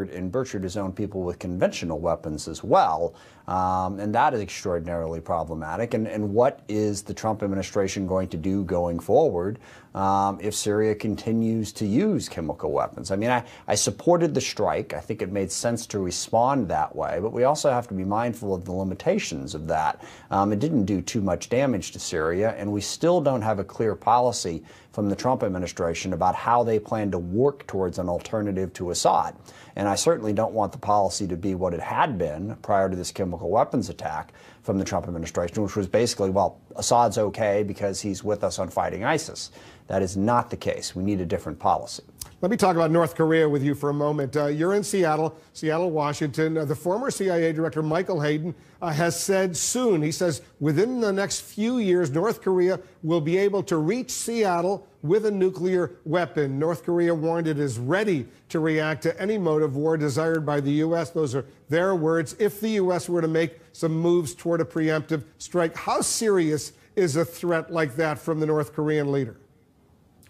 and butchered his own people with conventional weapons as well. And that is extraordinarily problematic. And what is the Trump administration going to do going forward if Syria continues to use chemical weapons? I mean, I supported the strike. I think it made sense to respond that way. But we also have to be mindful of the limitations of that. It didn't do too much damage to Syria, and we still don't have a clear policy from the Trump administration about how they plan to work towards an alternative to Assad. And I certainly don't want the policy to be what it had been prior to this chemical weapons attack from the Trump administration, which was basically, well, Assad's okay because he's with us on fighting ISIS. That is not the case. We need a different policy. Let me talk about North Korea with you for a moment. You're in Seattle, Washington. The former CIA director, Michael Hayden, has said soon, he says within the next few years, North Korea will be able to reach Seattle with a nuclear weapon. North Korea warned it is ready to react to any mode of war desired by the U.S. Those are their words. If the U.S. were to make some moves toward a preemptive strike, how serious is a threat like that from the North Korean leader?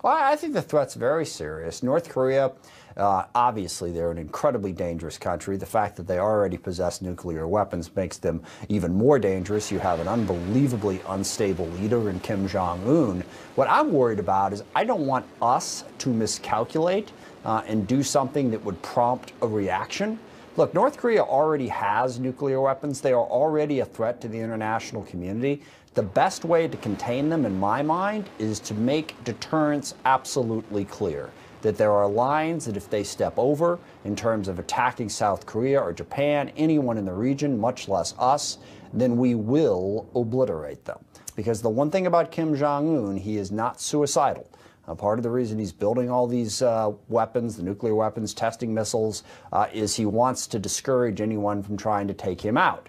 Well, I think the threat's very serious. North Korea, obviously, they're an incredibly dangerous country. The fact that they already possess nuclear weapons makes them even more dangerous. You have an unbelievably unstable leader in Kim Jong-un. What I'm worried about is I don't want us to miscalculate and do something that would prompt a reaction. Look, North Korea already has nuclear weapons. They are already a threat to the international community. The best way to contain them, in my mind, is to make deterrence absolutely clear. That there are lines that if they step over in terms of attacking South Korea or Japan, anyone in the region, much less us, then we will obliterate them. Because the one thing about Kim Jong-un, he is not suicidal. Part of the reason he's building all these weapons, the nuclear weapons, testing missiles, is he wants to discourage anyone from trying to take him out.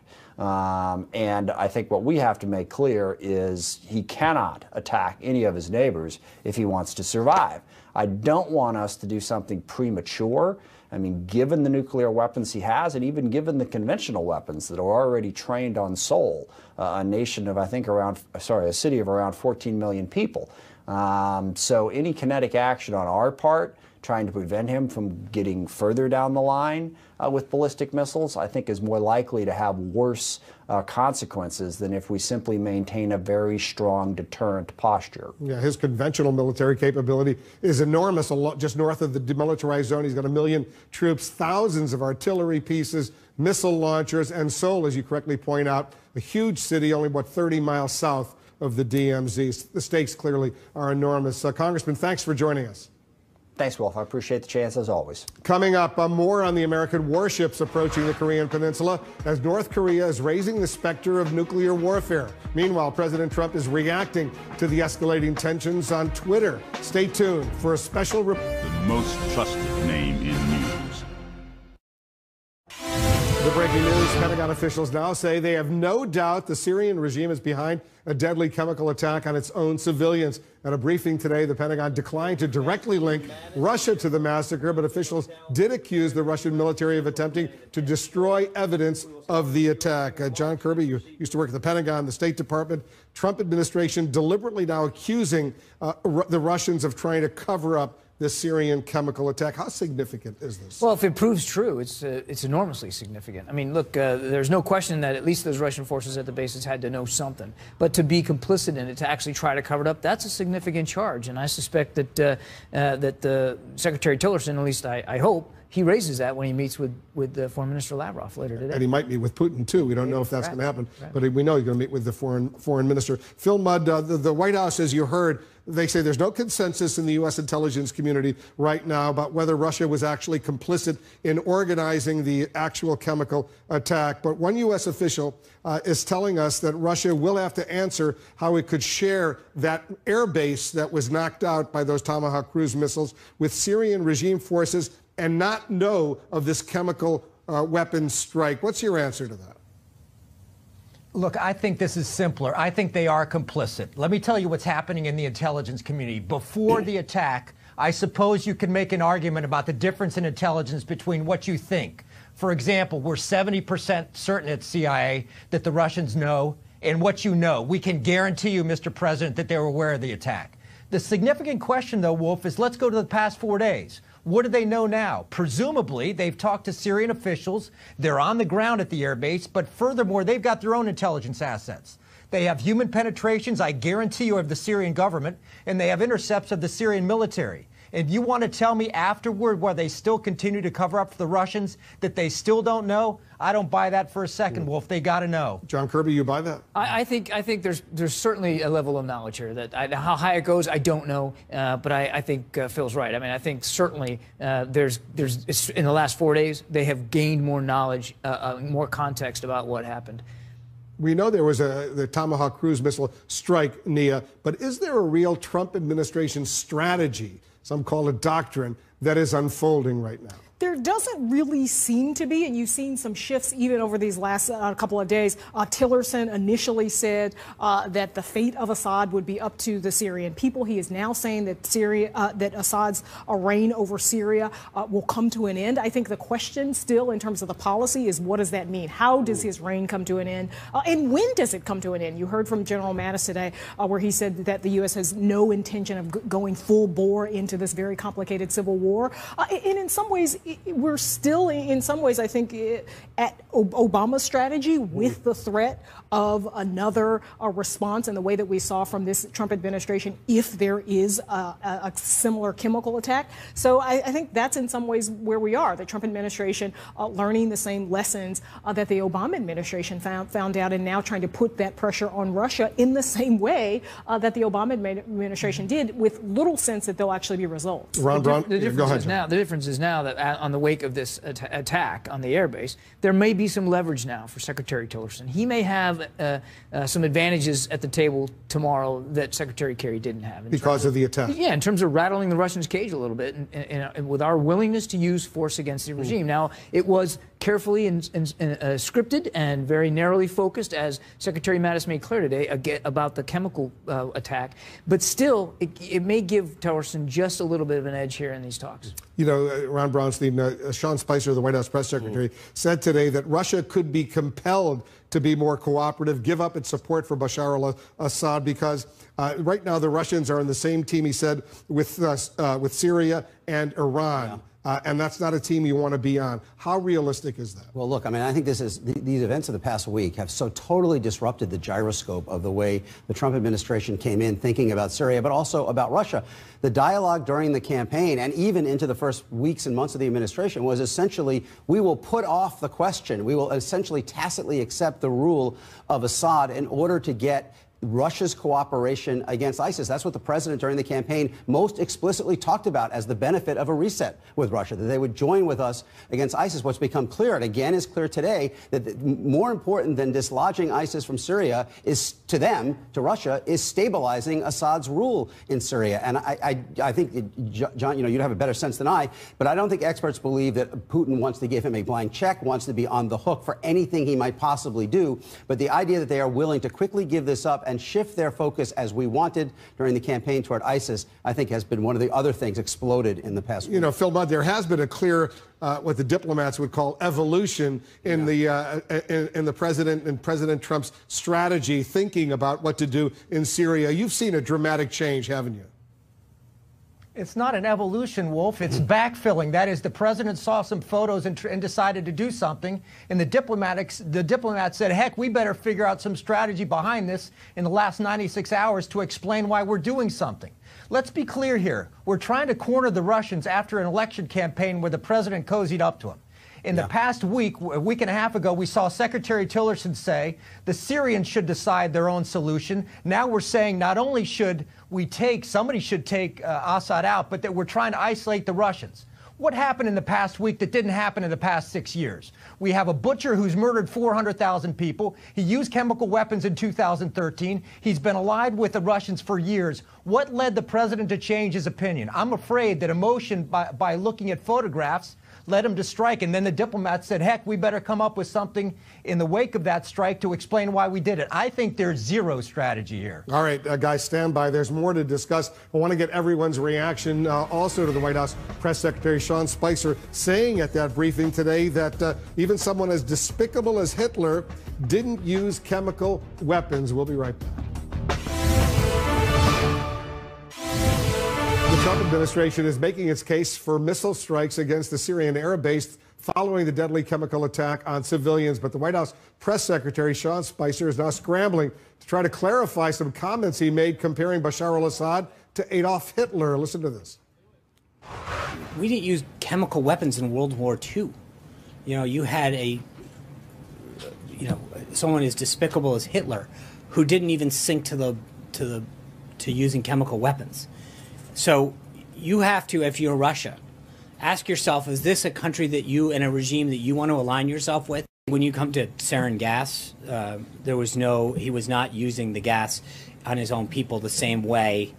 And I think what we have to make clear is he cannot attack any of his neighbors if he wants to survive. I don't want us to do something premature. I mean, given the nuclear weapons he has, and even given the conventional weapons that are already trained on Seoul, a nation of, I think, a city of around 14 million people. So any kinetic action on our part, trying to prevent him from getting further down the line with ballistic missiles, I think is more likely to have worse consequences than if we simply maintain a very strong deterrent posture. Yeah, his conventional military capability is enormous. Just north of the demilitarized zone, he's got 1 million troops, thousands of artillery pieces, missile launchers, and Seoul, as you correctly point out, a huge city only about 30 miles south of the DMZ. The stakes clearly are enormous. Congressman, thanks for joining us. Thanks, Wolf. I appreciate the chance, as always. Coming up, more on the American warships approaching the Korean Peninsula as North Korea is raising the specter of nuclear warfare. Meanwhile, President Trump is reacting to the escalating tensions on Twitter. Stay tuned for a special report. The most trusted name in news. The breaking news, Pentagon officials now say they have no doubt the Syrian regime is behind a deadly chemical attack on its own civilians. At a briefing today, the Pentagon declined to directly link Russia to the massacre, but officials did accuse the Russian military of attempting to destroy evidence of the attack. John Kirby, you used to work at the Pentagon, the State Department. Trump administration deliberately now accusing the Russians of trying to cover up the Syrian chemical attack. How significant is this? Well, if it proves true, it's enormously significant. I mean, look, there's no question that at least those Russian forces at the bases had to know something. But to be complicit in it, to actually try to cover it up, that's a significant charge. And I suspect that Secretary Tillerson, at least I hope, he raises that when he meets with Foreign Minister Lavrov later today. And he might meet with Putin, too. We don't know if that's going to happen. But we know he's going to meet with the foreign minister. Phil Mudd, the White House, as you heard, they say there's no consensus in the U.S. intelligence community right now about whether Russia was actually complicit in organizing the actual chemical attack. But one U.S. official is telling us that Russia will have to answer how it could share that air base that was knocked out by those Tomahawk cruise missiles with Syrian regime forces and not know of this chemical weapons strike. What's your answer to that? Look, I think this is simpler. I think they are complicit. Let me tell you what's happening in the intelligence community. Before the attack, I suppose you can make an argument about the difference in intelligence between what you think. For example, we're 70% certain at CIA that the Russians know, and what you know. We can guarantee you, Mr. President, that they were aware of the attack. The significant question, though, Wolf, is let's go to the past 4 days. What do they know now? Presumably, they've talked to Syrian officials. They're on the ground at the airbase, but furthermore, they've got their own intelligence assets. They have human penetrations, I guarantee you, of the Syrian government, and they have intercepts of the Syrian military. And you want to tell me afterward where they still continue to cover up for the Russians that they still don't know? I don't buy that for a second, Wolf. They got to know. John Kirby, you buy that? I think there's certainly a level of knowledge here that how high it goes, I don't know, but I think Phil's right. I mean, I think certainly there's in the last 4 days they have gained more knowledge, more context about what happened. We know there was the Tomahawk cruise missile strike, Nia, but is there a real Trump administration strategy, some call it doctrine, that is unfolding right now? There doesn't really seem to be, and you've seen some shifts even over these last couple of days. Tillerson initially said that the fate of Assad would be up to the Syrian people. He is now saying that that Assad's reign over Syria will come to an end. I think the question still in terms of the policy is what does that mean? How does his reign come to an end? And when does it come to an end? You heard from General Mattis today where he said that the U.S. has no intention of going full bore into this very complicated civil war. And in some ways, we're still, in some ways, I think, at Obama's strategy with the threat of another response in the way that we saw from this Trump administration if there is a similar chemical attack. So I think that's in some ways where we are, the Trump administration learning the same lessons that the Obama administration found out and now trying to put that pressure on Russia in the same way that the Obama administration did with little sense that there'll actually be results. Ron Braun, the difference is now that on the wake of this attack on the airbase, there may be some leverage now for Secretary Tillerson. He may have some advantages at the table tomorrow that Secretary Kerry didn't have. Because of the attack. Yeah, in terms of rattling the Russians' cage a little bit and with our willingness to use force against the regime. Now, it was carefully and scripted and very narrowly focused, as Secretary Mattis made clear today, about the chemical attack. But still, it may give Tillerson just a little bit of an edge here in these talks. You know, Ron Braunstein, Sean Spicer, the White House press secretary, said today that Russia could be compelled to be more cooperative, give up its support for Bashar al-Assad, because right now the Russians are in the same team, he said, with Syria and Iran. Yeah. And that's not a team you want to be on. How realistic is that? Well, look, I mean, I think these events of the past week have so totally disrupted the gyroscope of the way the Trump administration came in thinking about Syria, but also about Russia. The dialogue during the campaign and even into the first weeks and months of the administration was essentially, we will put off the question. We will essentially tacitly accept the rule of Assad in order to get Russia's cooperation against ISIS. That's what the president during the campaign most explicitly talked about as the benefit of a reset with Russia, that they would join with us against ISIS. What's become clear, and again is clear today, that more important than dislodging ISIS from Syria is, to them, to Russia, is stabilizing Assad's rule in Syria. And I think, John, you know, you'd have a better sense than I, but I don't think experts believe that Putin wants to give him a blank check, wants to be on the hook for anything he might possibly do. But the idea that they are willing to quickly give this up and shift their focus, as we wanted during the campaign, toward ISIS, I think has been one of the other things exploded in the past week. You know, Phil Mudd, there has been a clear, what the diplomats would call evolution in the president and President Trump's strategy, thinking about what to do in Syria. You've seen a dramatic change, haven't you? It's not an evolution, Wolf. It's backfilling. That is, the president saw some photos and decided to do something, and the diplomats said, heck, we better figure out some strategy behind this in the last 96 hours to explain why we're doing something. Let's be clear here. We're trying to corner the Russians after an election campaign where the president cozied up to them. In the past week, a week and a half ago, we saw Secretary Tillerson say the Syrians should decide their own solution. Now we're saying not only should somebody should take Assad out, but that we're trying to isolate the Russians. What happened in the past week that didn't happen in the past 6 years? We have a butcher who's murdered 400,000 people. He used chemical weapons in 2013. He's been allied with the Russians for years. What led the president to change his opinion? I'm afraid that emotion by looking at photographs led him to strike, and then the diplomats said, heck, we better come up with something in the wake of that strike to explain why we did it. I think there's zero strategy here. All right, guys, stand by. There's more to discuss. I want to get everyone's reaction also to the White House Press Secretary Sean Spicer saying at that briefing today that even someone as despicable as Hitler didn't use chemical weapons. We'll be right back. The Trump administration is making its case for missile strikes against the Syrian air base following the deadly chemical attack on civilians. But the White House press secretary, Sean Spicer, is now scrambling to try to clarify some comments he made comparing Bashar al-Assad to Adolf Hitler. Listen to this. We didn't use chemical weapons in World War II. You know, you had someone as despicable as Hitler who didn't even sink to using chemical weapons. So you have to, if you're Russia, ask yourself, is this a country that you, and a regime that you want to align yourself with? When you come to sarin gas, he was not using the gas on his own people the same way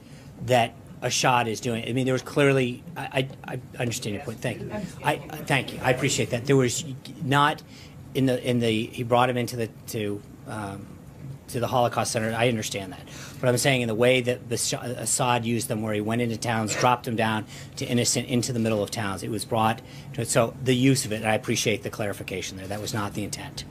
that Assad is doing. I mean, there was clearly, I understand your point. Thank you. Thank you. I appreciate that. There was not he brought him into to the Holocaust Center. I understand that. But I'm saying in the way that Assad used them, where he went into towns, dropped them down to innocent into the middle of towns, it was brought to, so the use of it, and I appreciate the clarification there. That was not the intent.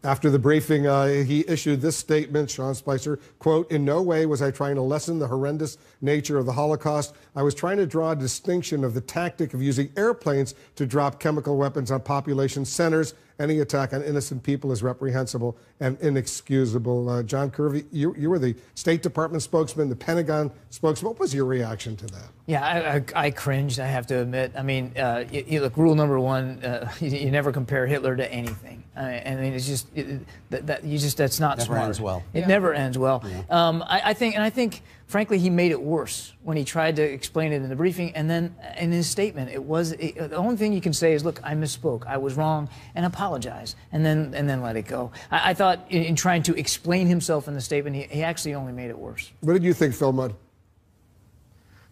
After the briefing, he issued this statement, Sean Spicer, quote, "In no way was I trying to lessen the horrendous nature of the Holocaust. I was trying to draw a distinction of the tactic of using airplanes to drop chemical weapons on population centers. Any attack on innocent people is reprehensible and inexcusable." John Kirby, you were the State Department spokesman, the Pentagon spokesman. What was your reaction to that? Yeah, I cringed, I have to admit. I mean, look, rule number one, you never compare Hitler to anything. I mean, it's just, that's not smart. Never ends well. It never ends well. Yeah. I think, frankly, he made it worse when he tried to explain it in the briefing, and then in his statement, the only thing you can say is, look, I misspoke, I was wrong, and apologize, and then let it go. I thought in trying to explain himself in the statement, he actually only made it worse. What did you think, Phil Mudd?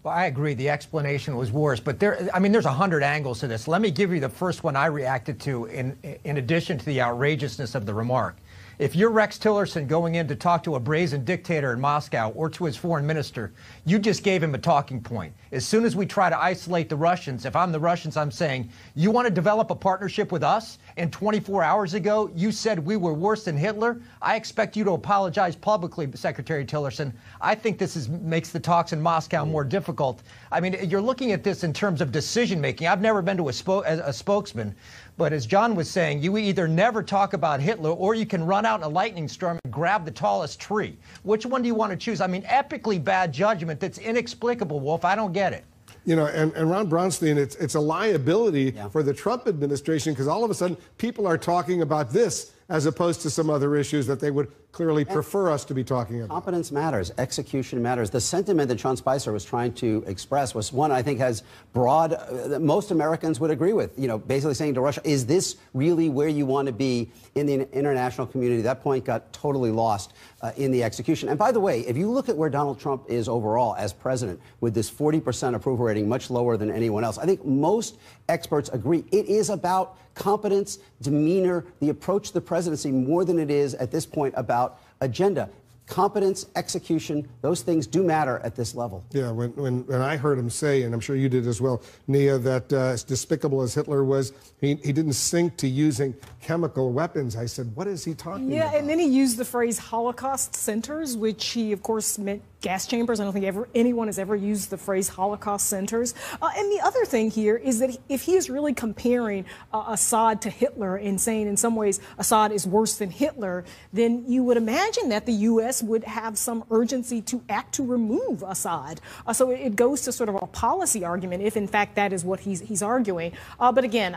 Well, I agree. The explanation was worse, but there's 100 angles to this. Let me give you the first one I reacted to in addition to the outrageousness of the remark. If you're Rex Tillerson going in to talk to a brazen dictator in Moscow or to his foreign minister, you just gave him a talking point. As soon as we try to isolate the Russians, if I'm the Russians, I'm saying, you want to develop a partnership with us? And 24 hours ago, you said we were worse than Hitler? I expect you to apologize publicly, Secretary Tillerson. I think this makes the talks in Moscow more difficult. I mean, you're looking at this in terms of decision making. I've never been to a spokesman. But as John was saying, you either never talk about Hitler or you can run out in a lightning storm and grab the tallest tree. Which one do you want to choose? I mean, epically bad judgment that's inexplicable, Wolf. I don't get it. You know, and Ron Braunstein, it's a liability for the Trump administration because all of a sudden people are talking about this as opposed to some other issues that they would clearly prefer us to be talking about. Competence matters. Execution matters. The sentiment that Sean Spicer was trying to express was one I think has broad, that most Americans would agree with, you know, basically saying to Russia, is this really where you want to be in the international community? That point got totally lost in the execution. And by the way, if you look at where Donald Trump is overall as president, with this 40% approval rating, much lower than anyone else, I think most experts agree it is about competence, demeanor, the approach to the presidency more than it is at this point about agenda. Competence, execution, those things do matter at this level. Yeah, when I heard him say, and I'm sure you did as well, Nia, that as despicable as Hitler was, he didn't sink to using chemical weapons. I said, what is he talking about? Yeah, and then he used the phrase Holocaust centers, which he, of course, meant gas chambers. I don't think anyone has ever used the phrase Holocaust centers. And the other thing here is that if he is really comparing Assad to Hitler and saying in some ways Assad is worse than Hitler, then you would imagine that the U.S. would have some urgency to act to remove Assad. So it goes to sort of a policy argument if, in fact, that is what he's arguing. But again,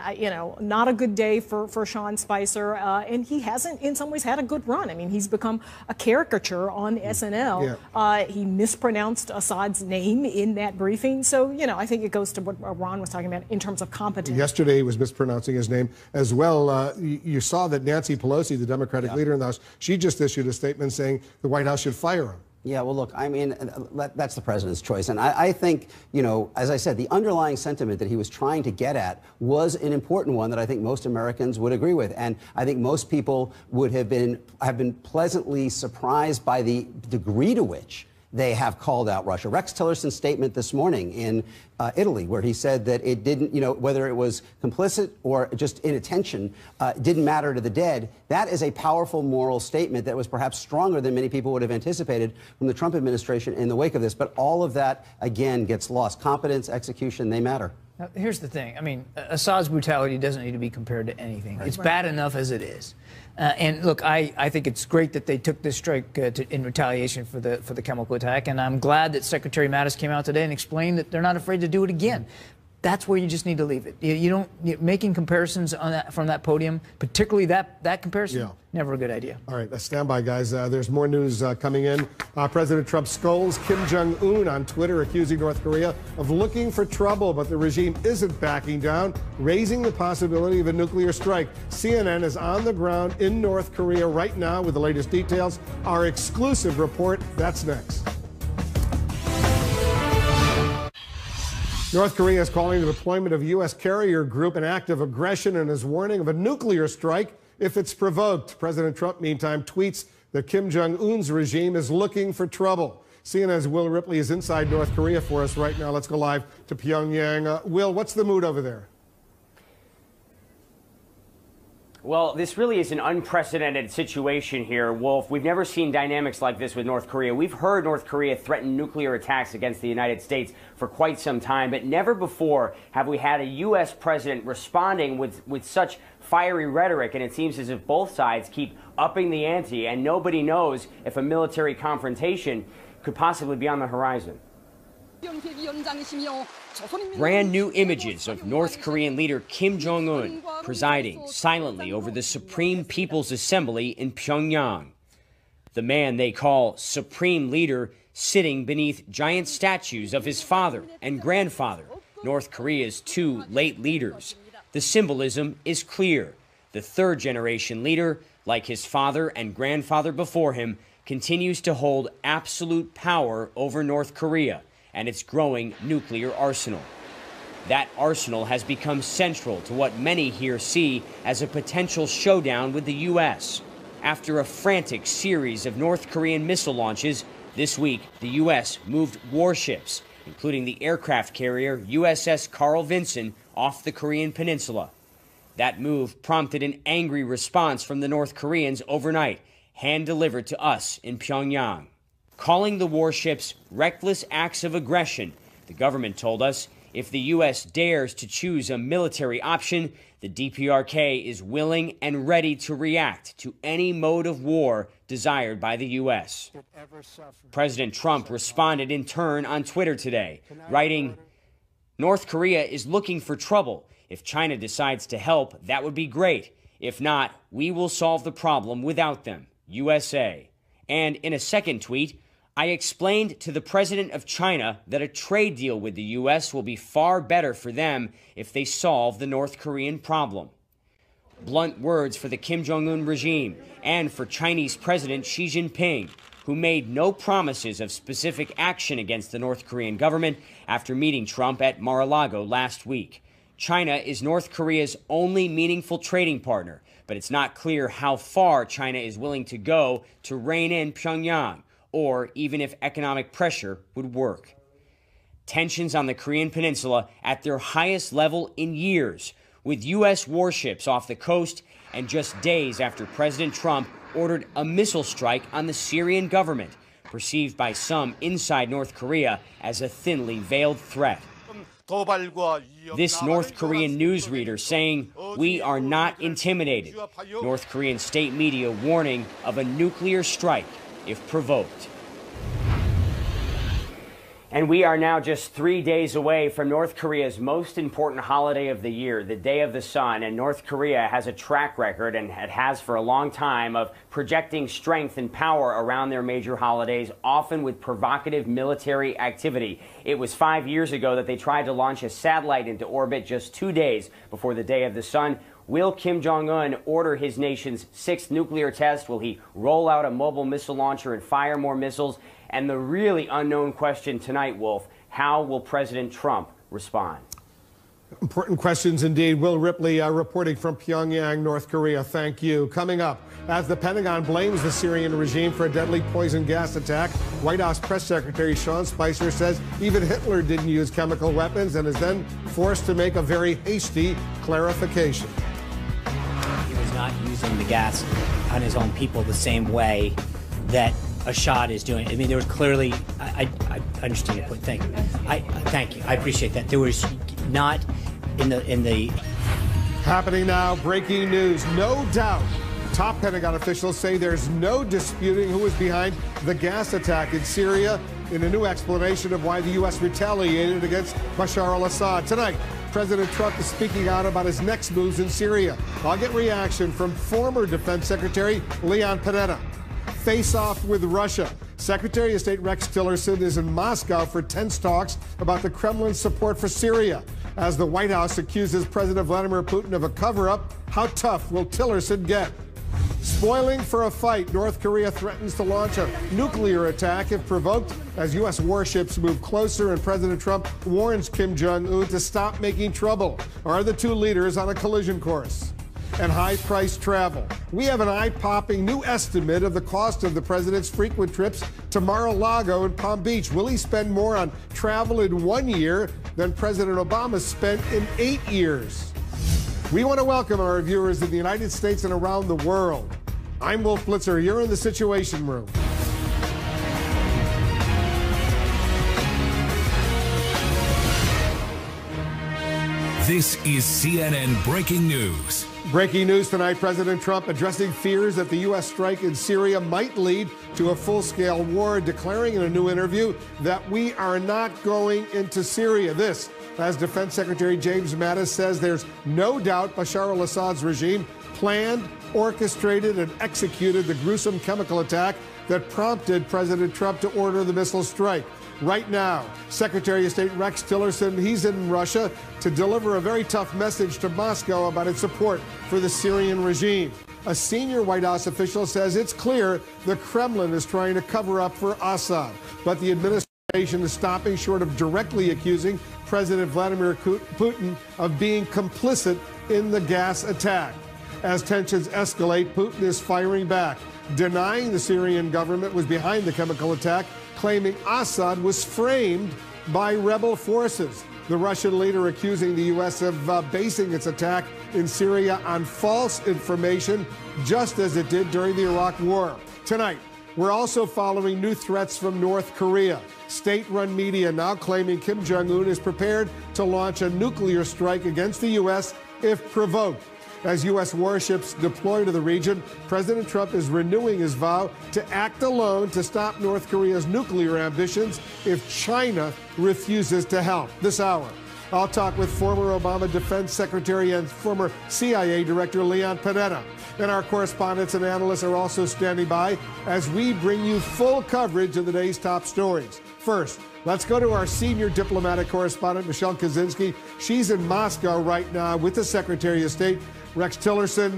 not a good day for Sean Spicer. And he hasn't, in some ways, had a good run. I mean, he's become a caricature on SNL. Yeah. He mispronounced Assad's name in that briefing. So, I think it goes to what Ron was talking about in terms of competence. Yesterday, he was mispronouncing his name as well. You saw that Nancy Pelosi, the Democratic leader in the House, she just issued a statement saying the White House should fire him. Yeah, well, look, I mean, that's the president's choice. And I think, as I said, the underlying sentiment that he was trying to get at was an important one that I think most Americans would agree with. And I think most people would have been pleasantly surprised by the degree to which they have called out Russia. Rex Tillerson's statement this morning in Italy, where he said that it didn't, whether it was complicit or just inattention, didn't matter to the dead. That is a powerful moral statement that was perhaps stronger than many people would have anticipated from the Trump administration in the wake of this. But all of that, again, gets lost. Competence, execution, they matter. Now, here's the thing. I mean, Assad's brutality doesn't need to be compared to anything. Right. It's bad enough as it is. And look, I think it's great that they took this strike in retaliation for the chemical attack, and I'm glad that Secretary Mattis came out today and explained that they're not afraid to do it again. That's where you just need to leave it. Making comparisons on that, from that podium, particularly that comparison, never a good idea. All right, stand by, guys. There's more news coming in. President Trump scolds Kim Jong-un on Twitter, accusing North Korea of looking for trouble, but the regime isn't backing down, raising the possibility of a nuclear strike. CNN is on the ground in North Korea right now with the latest details. Our exclusive report, that's next. North Korea is calling the deployment of U.S. carrier group an act of aggression and is warning of a nuclear strike if it's provoked. President Trump, meantime, tweets that Kim Jong-un's regime is looking for trouble. CNN's Will Ripley is inside North Korea for us right now. Let's go live to Pyongyang. Will, what's the mood over there? Well, this really is an unprecedented situation here, Wolf. We've never seen dynamics like this with North Korea. We've heard North Korea threaten nuclear attacks against the United States for quite some time, but never before have we had a U.S. president responding with such fiery rhetoric, and it seems as if both sides keep upping the ante, and nobody knows if a military confrontation could possibly be on the horizon. Brand new images of North Korean leader Kim Jong-un presiding silently over the Supreme People's Assembly in Pyongyang. The man they call Supreme Leader sitting beneath giant statues of his father and grandfather, North Korea's two late leaders. The symbolism is clear. The third-generation leader, like his father and grandfather before him, continues to hold absolute power over North Korea and its growing nuclear arsenal. That arsenal has become central to what many here see as a potential showdown with the U.S. After a frantic series of North Korean missile launches, this week the U.S. moved warships, including the aircraft carrier USS Carl Vinson, off the Korean peninsula. That move prompted an angry response from the North Koreans overnight, hand-delivered to us in Pyongyang. Calling the warships reckless acts of aggression, the government told us if the U.S. dares to choose a military option, the DPRK is willing and ready to react to any mode of war desired by the U.S. President Trump responded in turn on Twitter today, writing, "North Korea is looking for trouble. If China decides to help, that would be great. If not, we will solve the problem without them. USA." And in a second tweet, I explained to the president of China that a trade deal with the U.S. will be far better for them if they solve the North Korean problem. Blunt words for the Kim Jong-un regime and for Chinese President Xi Jinping, who made no promises of specific action against the North Korean government after meeting Trump at Mar-a-Lago last week. China is North Korea's only meaningful trading partner, but it's not clear how far China is willing to go to rein in Pyongyang, or even if economic pressure would work. Tensions on the Korean peninsula at their highest level in years, with U.S. warships off the coast, and just days after President Trump ordered a missile strike on the Syrian government, perceived by some inside North Korea as a thinly veiled threat. This North Korean newsreader saying, "We are not intimidated." North Korean state media warning of a nuclear strike if provoked. And we are now just 3 days away from North Korea's most important holiday of the year, the Day of the Sun. And North Korea has a track record, and it has for a long time, of projecting strength and power around their major holidays, often with provocative military activity. It was 5 years ago that they tried to launch a satellite into orbit just 2 days before the Day of the Sun. Will Kim Jong-un order his nation's 6th nuclear test? Will he roll out a mobile missile launcher and fire more missiles? And the really unknown question tonight, Wolf, how will President Trump respond? Important questions indeed. Will Ripley reporting from Pyongyang, North Korea. Thank you. Coming up, as the Pentagon blames the Syrian regime for a deadly poison gas attack, White House Press Secretary Sean Spicer says even Hitler didn't use chemical weapons and is then forced to make a very hasty clarification. He was not using the gas on his own people the same way that Assad is doing. I mean, there was clearly, I understand your point. Thank you. Thank you. I appreciate that. There was not in the Happening now, breaking news. No doubt, top Pentagon officials say there's no disputing who was behind the gas attack in Syria in a new explanation of why the U.S. retaliated against Bashar al-Assad. Tonight, President Trump is speaking out about his next moves in Syria. I'll get reaction from former Defense Secretary Leon Panetta. Face off with Russia. Secretary of State Rex Tillerson is in Moscow for tense talks about the Kremlin's support for Syria. As the White House accuses President Vladimir Putin of a cover-up, how tough will Tillerson get? Spoiling for a fight, North Korea threatens to launch a nuclear attack if provoked as U.S. warships move closer and President Trump warns Kim Jong-un to stop making trouble. Are the two leaders on a collision course? And high-priced travel. We have an eye-popping new estimate of the cost of the president's frequent trips to Mar-a-Lago and Palm Beach. Will he spend more on travel in 1 year than President Obama spent in 8 years? We want to welcome our viewers in the United States and around the world. I'm Wolf Blitzer. You're in the Situation Room. This is CNN Breaking News. Breaking news tonight, President Trump addressing fears that the U.S. strike in Syria might lead to a full-scale war, declaring in a new interview that we are not going into Syria. This, as Defense Secretary James Mattis says, there's no doubt Bashar al-Assad's regime planned, orchestrated, and executed the gruesome chemical attack that prompted President Trump to order the missile strike. Right now, Secretary of State Rex Tillerson, he's in Russia to deliver a very tough message to Moscow about its support for the Syrian regime. A senior White House official says it's clear the Kremlin is trying to cover up for Assad, but the administration is stopping short of directly accusing President Vladimir Putin of being complicit in the gas attack. As tensions escalate, Putin is firing back, denying the Syrian government was behind the chemical attack, claiming Assad was framed by rebel forces. The Russian leader accusing the U.S. of basing its attack in Syria on false information, just as it did during the Iraq War. Tonight, we're also following new threats from North Korea. State-run media now claiming Kim Jong-un is prepared to launch a nuclear strike against the U.S. if provoked. As U.S. warships deploy to the region, President Trump is renewing his vow to act alone to stop North Korea's nuclear ambitions if China refuses to help. This hour, I'll talk with former Obama Defense Secretary and former CIA Director Leon Panetta. And our correspondents and analysts are also standing by as we bring you full coverage of the day's top stories. First, let's go to our senior diplomatic correspondent, Michelle Kaczynski. She's in Moscow right now with the Secretary of State, Rex Tillerson.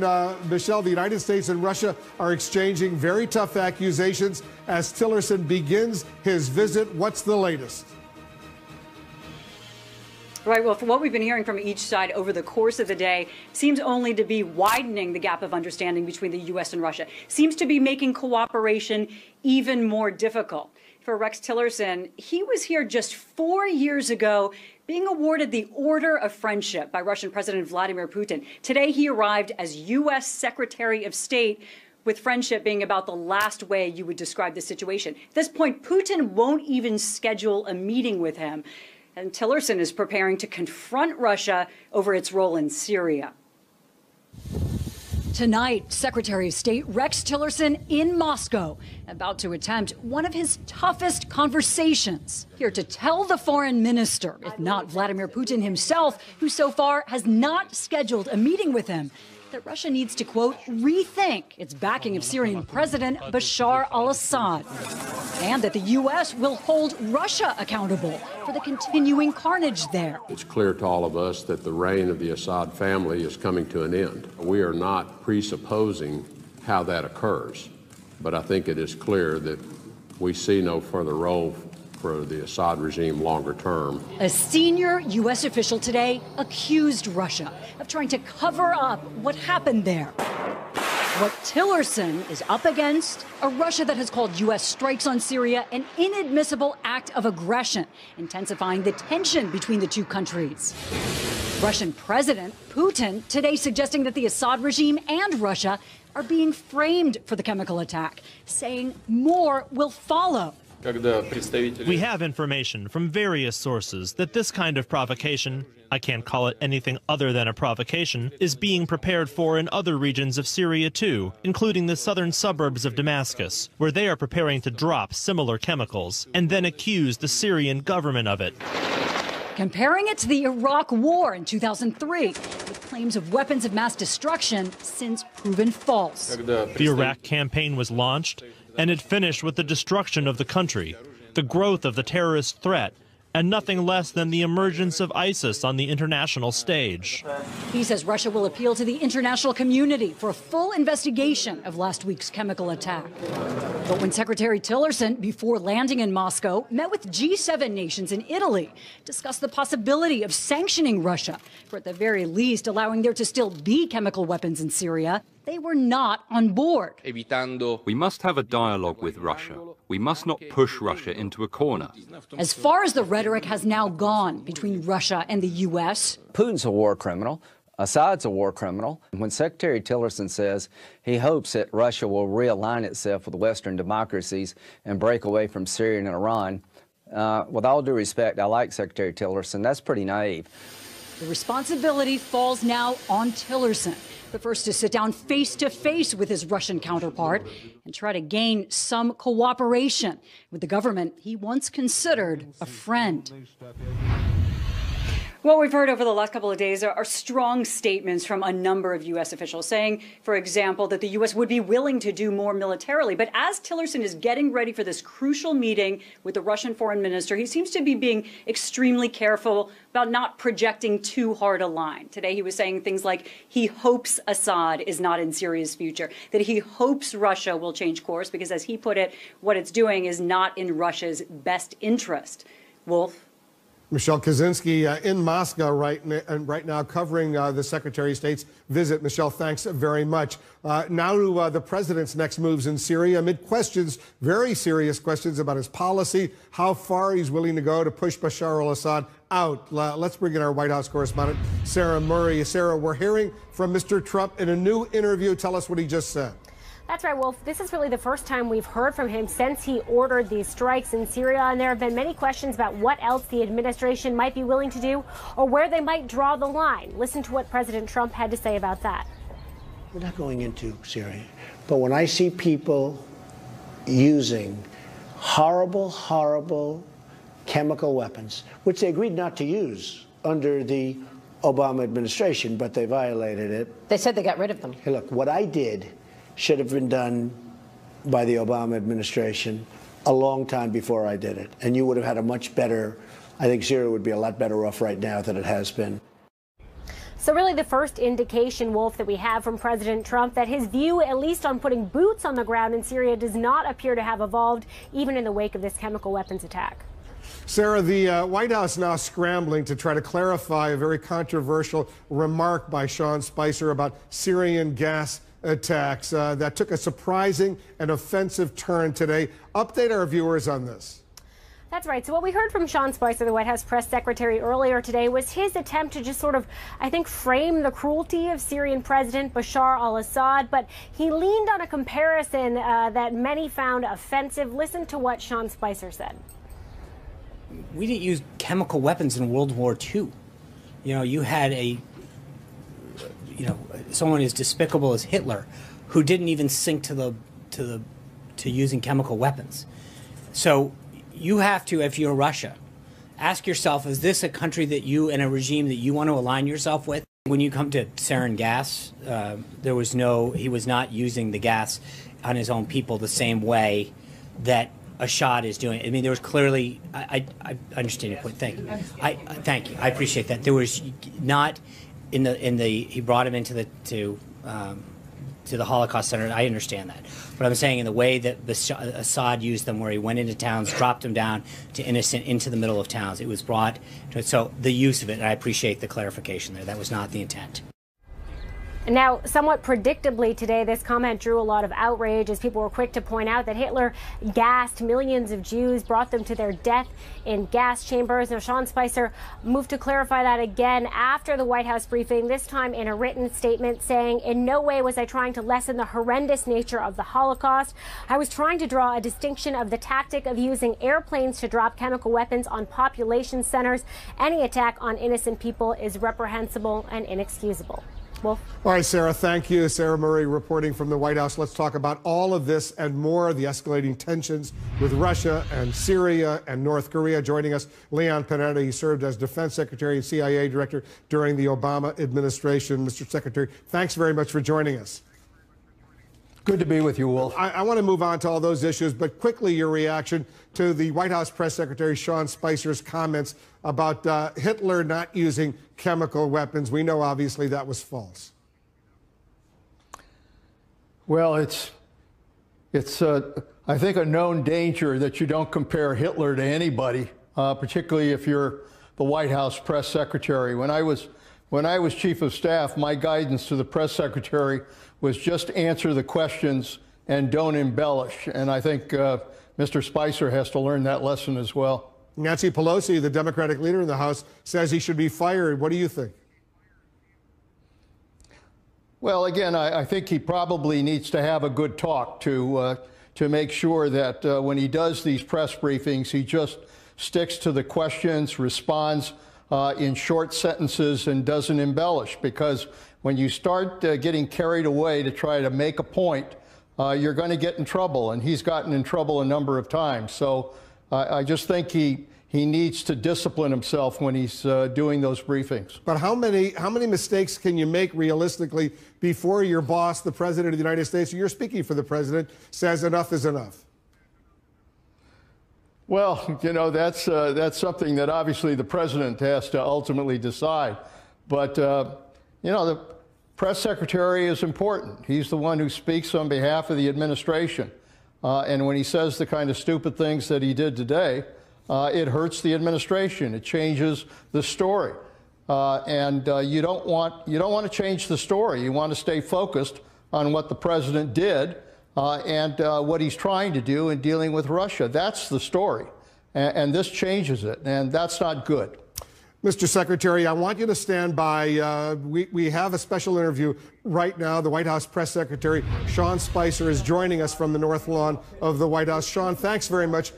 Michelle, the United States and Russia are exchanging very tough accusations as Tillerson begins his visit. What's the latest? Right. Well, from what we've been hearing from each side over the course of the day, seems only to be widening the gap of understanding between the U.S. and Russia. Seems to be making cooperation even more difficult. For Rex Tillerson, he was here just 4 years ago, being awarded the Order of Friendship by Russian President Vladimir Putin. Today, he arrived as U.S. Secretary of State, with friendship being about the last way you would describe the situation. At this point, Putin won't even schedule a meeting with him. And Tillerson is preparing to confront Russia over its role in Syria. Tonight, Secretary of State Rex Tillerson in Moscow, about to attempt one of his toughest conversations. Here to tell the foreign minister, if not Vladimir Putin himself, who so far has not scheduled a meeting with him, that Russia needs to, quote, rethink its backing of Syrian President Bashar al-Assad, and that the U.S. will hold Russia accountable for the continuing carnage there. It's clear to all of us that the reign of the Assad family is coming to an end. We are not presupposing how that occurs, but I think it is clear that we see no further role for the Assad regime longer term. A senior U.S. official today accused Russia of trying to cover up what happened there. What Tillerson is up against, a Russia that has called U.S. strikes on Syria an inadmissible act of aggression, intensifying the tension between the two countries. Russian President Putin today suggesting that the Assad regime and Russia are being framed for the chemical attack, saying more will follow. We have information from various sources that this kind of provocation, I can't call it anything other than a provocation, is being prepared for in other regions of Syria too, including the southern suburbs of Damascus, where they are preparing to drop similar chemicals and then accuse the Syrian government of it. Comparing it to the Iraq War in 2003, with claims of weapons of mass destruction since proven false. The Iraq campaign was launched, and it finished with the destruction of the country, the growth of the terrorist threat, and nothing less than the emergence of ISIS on the international stage. He says Russia will appeal to the international community for a full investigation of last week's chemical attack. But when Secretary Tillerson, before landing in Moscow, met with G7 nations in Italy, discussed the possibility of sanctioning Russia, for at the very least allowing there to still be chemical weapons in Syria, they were not on board. We must have a dialogue with Russia. We must not push Russia into a corner. As far as the rhetoric has now gone between Russia and the U.S., Putin's a war criminal. Assad's a war criminal. When Secretary Tillerson says he hopes that Russia will realign itself with Western democracies and break away from Syria and Iran, with all due respect, I like Secretary Tillerson. That's pretty naive. The responsibility falls now on Tillerson, the first to sit down face-to-face with his Russian counterpart and try to gain some cooperation with the government he once considered a friend. What we've heard over the last couple of days are strong statements from a number of U.S. officials saying, for example, that the U.S. would be willing to do more militarily. But as Tillerson is getting ready for this crucial meeting with the Russian foreign minister, he seems to be being extremely careful about not projecting too hard a line. Today he was saying things like he hopes Assad is not in Syria's future, that he hopes Russia will change course because, as he put it, what it's doing is not in Russia's best interest. Wolf? Michelle Kaczynski in Moscow right now covering the Secretary of State's visit. Michelle, thanks very much. Now to the president's next moves in Syria amid questions, very serious questions about his policy, how far he's willing to go to push Bashar al-Assad out. Let's bring in our White House correspondent, Sarah Murray. Sarah, we're hearing from Mr. Trump in a new interview. Tell us what he just said. That's right, Wolf. This is really the first time we've heard from him since he ordered these strikes in Syria, and there have been many questions about what else the administration might be willing to do or where they might draw the line. Listen to what President Trump had to say about that. We're not going into Syria, but when I see people using horrible, horrible chemical weapons, which they agreed not to use under the Obama administration, but they violated it. They said they got rid of them. Hey, look, what I did should have been done by the Obama administration a long time before I did it. And you would have had a much better, I think Syria would be a lot better off right now than it has been. So really the first indication, Wolf, that we have from President Trump that his view, at least on putting boots on the ground in Syria, does not appear to have evolved even in the wake of this chemical weapons attack. Sarah, the White House now scrambling to try to clarify a very controversial remark by Sean Spicer about Syrian gas attacks that took a surprising and offensive turn today. Update our viewers on this. That's right. So what we heard from Sean Spicer, the White House press secretary, earlier today was his attempt to just sort of, I think, frame the cruelty of Syrian President Bashar al-Assad. But he leaned on a comparison that many found offensive. Listen to what Sean Spicer said. We didn't use chemical weapons in World War II. You know, you had someone as despicable as Hitler, who didn't even sink to using chemical weapons. So you have to, if you're Russia, ask yourself: is this a country that you and a regime that you want to align yourself with? When you come to sarin gas, he was not using the gas on his own people the same way that Assad is doing. I mean, there was clearly. I understand your point. Thank you. Thank you. I appreciate that. There was not. He brought him into the Holocaust Center, I understand that. But I'm saying in the way that Assad used them, where he went into towns, dropped them down to innocent, into the middle of towns, it was brought to, so the use of it, and I appreciate the clarification there. That was not the intent. Now, somewhat predictably today, this comment drew a lot of outrage as people were quick to point out that Hitler gassed millions of Jews, brought them to their death in gas chambers. Now, Sean Spicer moved to clarify that again after the White House briefing, this time in a written statement saying, "In no way was I trying to lessen the horrendous nature of the Holocaust. I was trying to draw a distinction of the tactic of using airplanes to drop chemical weapons on population centers. Any attack on innocent people is reprehensible and inexcusable." Wolf. All right, Sarah, thank you. Sarah Murray reporting from the White House. Let's talk about all of this and more, the escalating tensions with Russia and Syria and North Korea. Joining us, Leon Panetta. He served as Defense Secretary and CIA Director during the Obama administration. Mr. Secretary, thanks very much for joining us. Good to be with you, Wolf. I want to move on to all those issues, but quickly your reaction to the White House Press Secretary Sean Spicer's comments about Hitler not using chemical weapons. We know, obviously, that was false. Well, it's I think, a known danger that you don't compare Hitler to anybody, particularly if you're the White House Press Secretary. When I was Chief of Staff, my guidance to the Press Secretary was just answer the questions and don't embellish. And I think Mr. Spicer has to learn that lesson as well. Nancy Pelosi, the Democratic leader in the House, says he should be fired. What do you think? Well, again, I think he probably needs to have a good talk to make sure that when he does these press briefings, he just sticks to the questions, responds in short sentences, and doesn't embellish. Because when you start getting carried away to try to make a point, you're going to get in trouble. And he's gotten in trouble a number of times. So I just think he needs to discipline himself when he's doing those briefings. But how many mistakes can you make realistically before your boss, the President of the United States, you're speaking for the President, says enough is enough? Well, you know, that's something that obviously the President has to ultimately decide. But, you know, the press secretary is important. He's the one who speaks on behalf of the administration. And when he says the kind of stupid things that he did today, it hurts the administration. It changes the story. And you don't want to change the story. You want to stay focused on what the president did and what he's trying to do in dealing with Russia. That's the story. And this changes it. And that's not good. Mr. Secretary, I want you to stand by. We have a special interview right now. The White House Press Secretary, Sean Spicer, is joining us from the North Lawn of the White House. Sean, thanks very much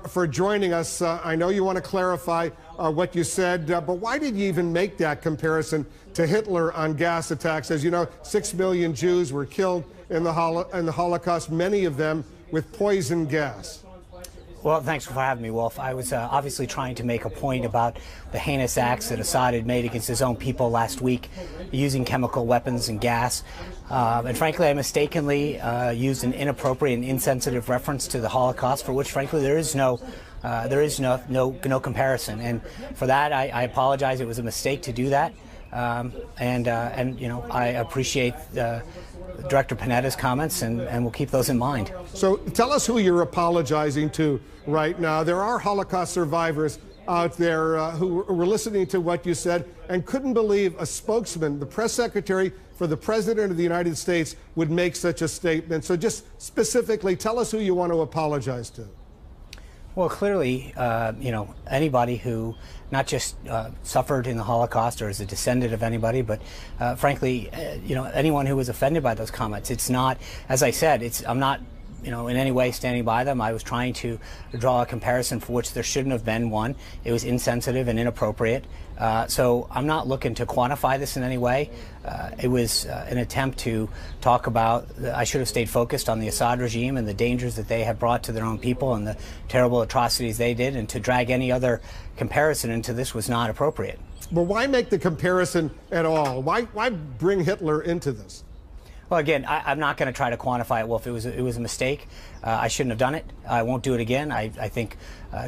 for joining us. I know you want to clarify what you said, but why did you even make that comparison to Hitler on gas attacks? As you know, 6 million Jews were killed in the Holocaust, many of them with poison gas. Well, thanks for having me, Wolf. I was obviously trying to make a point about the heinous acts that Assad had made against his own people last week, using chemical weapons and gas. And frankly, I mistakenly used an inappropriate and insensitive reference to the Holocaust, for which, frankly, there is no comparison. And for that, I apologize. It was a mistake to do that. And you know, I appreciate Director Panetta's comments, and we'll keep those in mind. So tell us who you're apologizing to right now. There are Holocaust survivors out there who were listening to what you said and couldn't believe a spokesman, the press secretary for the President of the United States, would make such a statement. So just specifically, tell us who you want to apologize to. Well, clearly, you know, anybody who not just suffered in the Holocaust or is a descendant of anybody, but frankly, you know, anyone who was offended by those comments. It's not, as I said, I'm not, you know, in any way standing by them. I was trying to draw a comparison for which there shouldn't have been one. It was insensitive and inappropriate. So I'm not looking to quantify this in any way. It was an attempt to talk about, I should have stayed focused on the Assad regime and the dangers that they have brought to their own people and the terrible atrocities they did, and to drag any other comparison into this was not appropriate. Well, why make the comparison at all? Why bring Hitler into this? Well, again, I'm not going to try to quantify it, Wolf. It was a mistake. I shouldn't have done it. I won't do it again. I think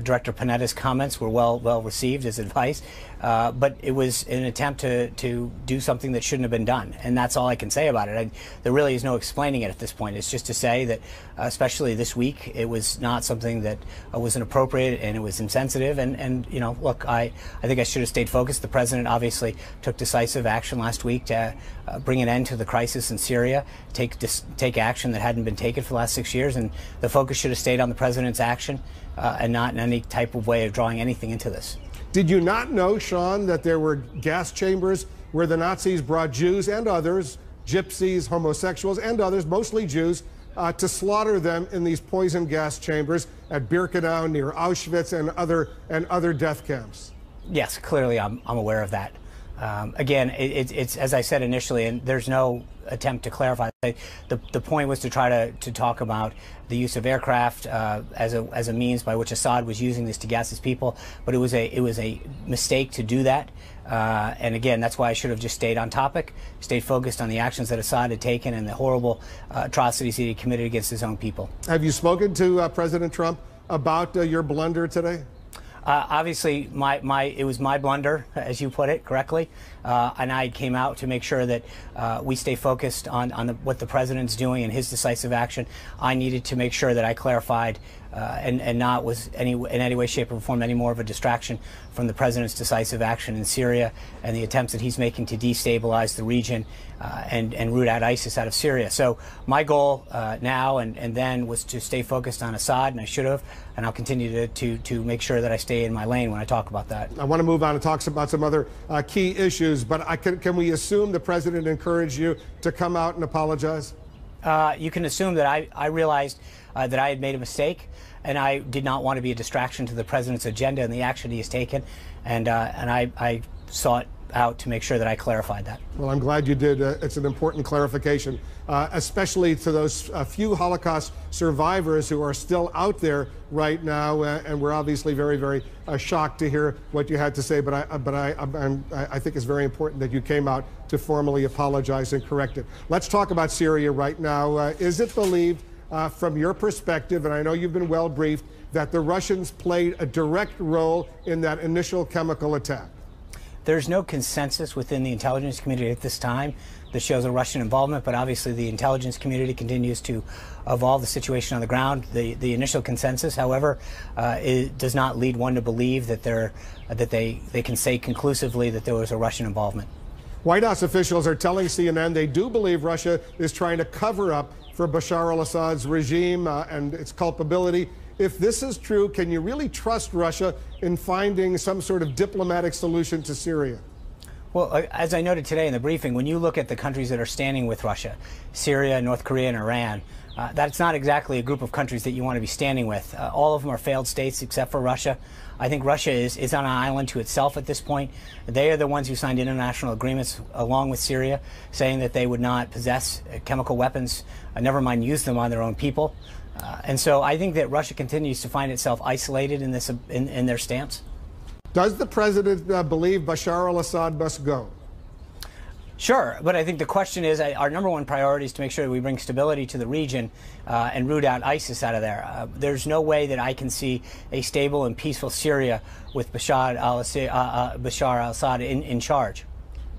Director Panetta's comments were well received as advice, but it was an attempt to do something that shouldn't have been done, and that's all I can say about it. There really is no explaining it at this point. It's just to say that, especially this week, it was not something that was inappropriate, and it was insensitive. And you know, look, I think I should have stayed focused. The president obviously took decisive action last week to bring an end to the crisis in Syria, take action that hadn't been taken for the last 6 years, and the focus should have stayed on the president's action and not in any type of way of drawing anything into this. Did you not know, Sean, that there were gas chambers where the Nazis brought Jews and others, gypsies, homosexuals, and others, mostly Jews, to slaughter them in these poison gas chambers at Birkenau near Auschwitz and other death camps? Yes, clearly I'm aware of that. Again, it's as I said initially, and there's no attempt to clarify. The point was to try to talk about the use of aircraft as a means by which Assad was using this to gas his people, but it was a mistake to do that. And again, that's why I should have just stayed on topic, stayed focused on the actions that Assad had taken and the horrible atrocities he had committed against his own people. Have you spoken to President Trump about your blunder today? Obviously, it was my blunder, as you put it correctly, and I came out to make sure that we stay focused on what the president's doing and his decisive action. I needed to make sure that I clarified and not was in any way, shape, or form any more of a distraction from the president's decisive action in Syria and the attempts that he's making to destabilize the region and root out ISIS out of Syria. So my goal now and then was to stay focused on Assad, and I should have, and I'll continue to make sure that I stay in my lane when I talk about that. I want to move on and talk about some other key issues, but can we assume the president encouraged you to come out and apologize? You can assume that I realized that I had made a mistake, and I did not want to be a distraction to the president's agenda and the action he has taken, and I sought out to make sure that I clarified that. Well, I'm glad you did. It's an important clarification, especially to those few Holocaust survivors who are still out there right now, and we're obviously very, very shocked to hear what you had to say, but I think it's very important that you came out to formally apologize and correct it. Let's talk about Syria right now. Is it believed, from your perspective, and I know you've been well briefed, that the Russians played a direct role in that initial chemical attack? There's no consensus within the intelligence community at this time that shows a Russian involvement, but obviously the intelligence community continues to evolve the situation on the ground. The initial consensus, however, it does not lead one to believe that they can say conclusively that there was a Russian involvement. White House officials are telling CNN they do believe Russia is trying to cover up for Bashar al-Assad's regime and its culpability. If this is true, can you really trust Russia in finding some sort of diplomatic solution to Syria? Well, as I noted today in the briefing, when you look at the countries that are standing with Russia, Syria, North Korea, and Iran, that's not exactly a group of countries that you want to be standing with. All of them are failed states except for Russia. I think Russia is on an island to itself at this point. They are the ones who signed international agreements along with Syria, saying that they would not possess chemical weapons, never mind use them on their own people. And so I think that Russia continues to find itself isolated in this in their stance. Does the president believe Bashar al-Assad must go? Sure, but I think the question is, our number one priority is to make sure that we bring stability to the region and root out ISIS out of there. There's no way that I can see a stable and peaceful Syria with Bashar al-Assad in charge.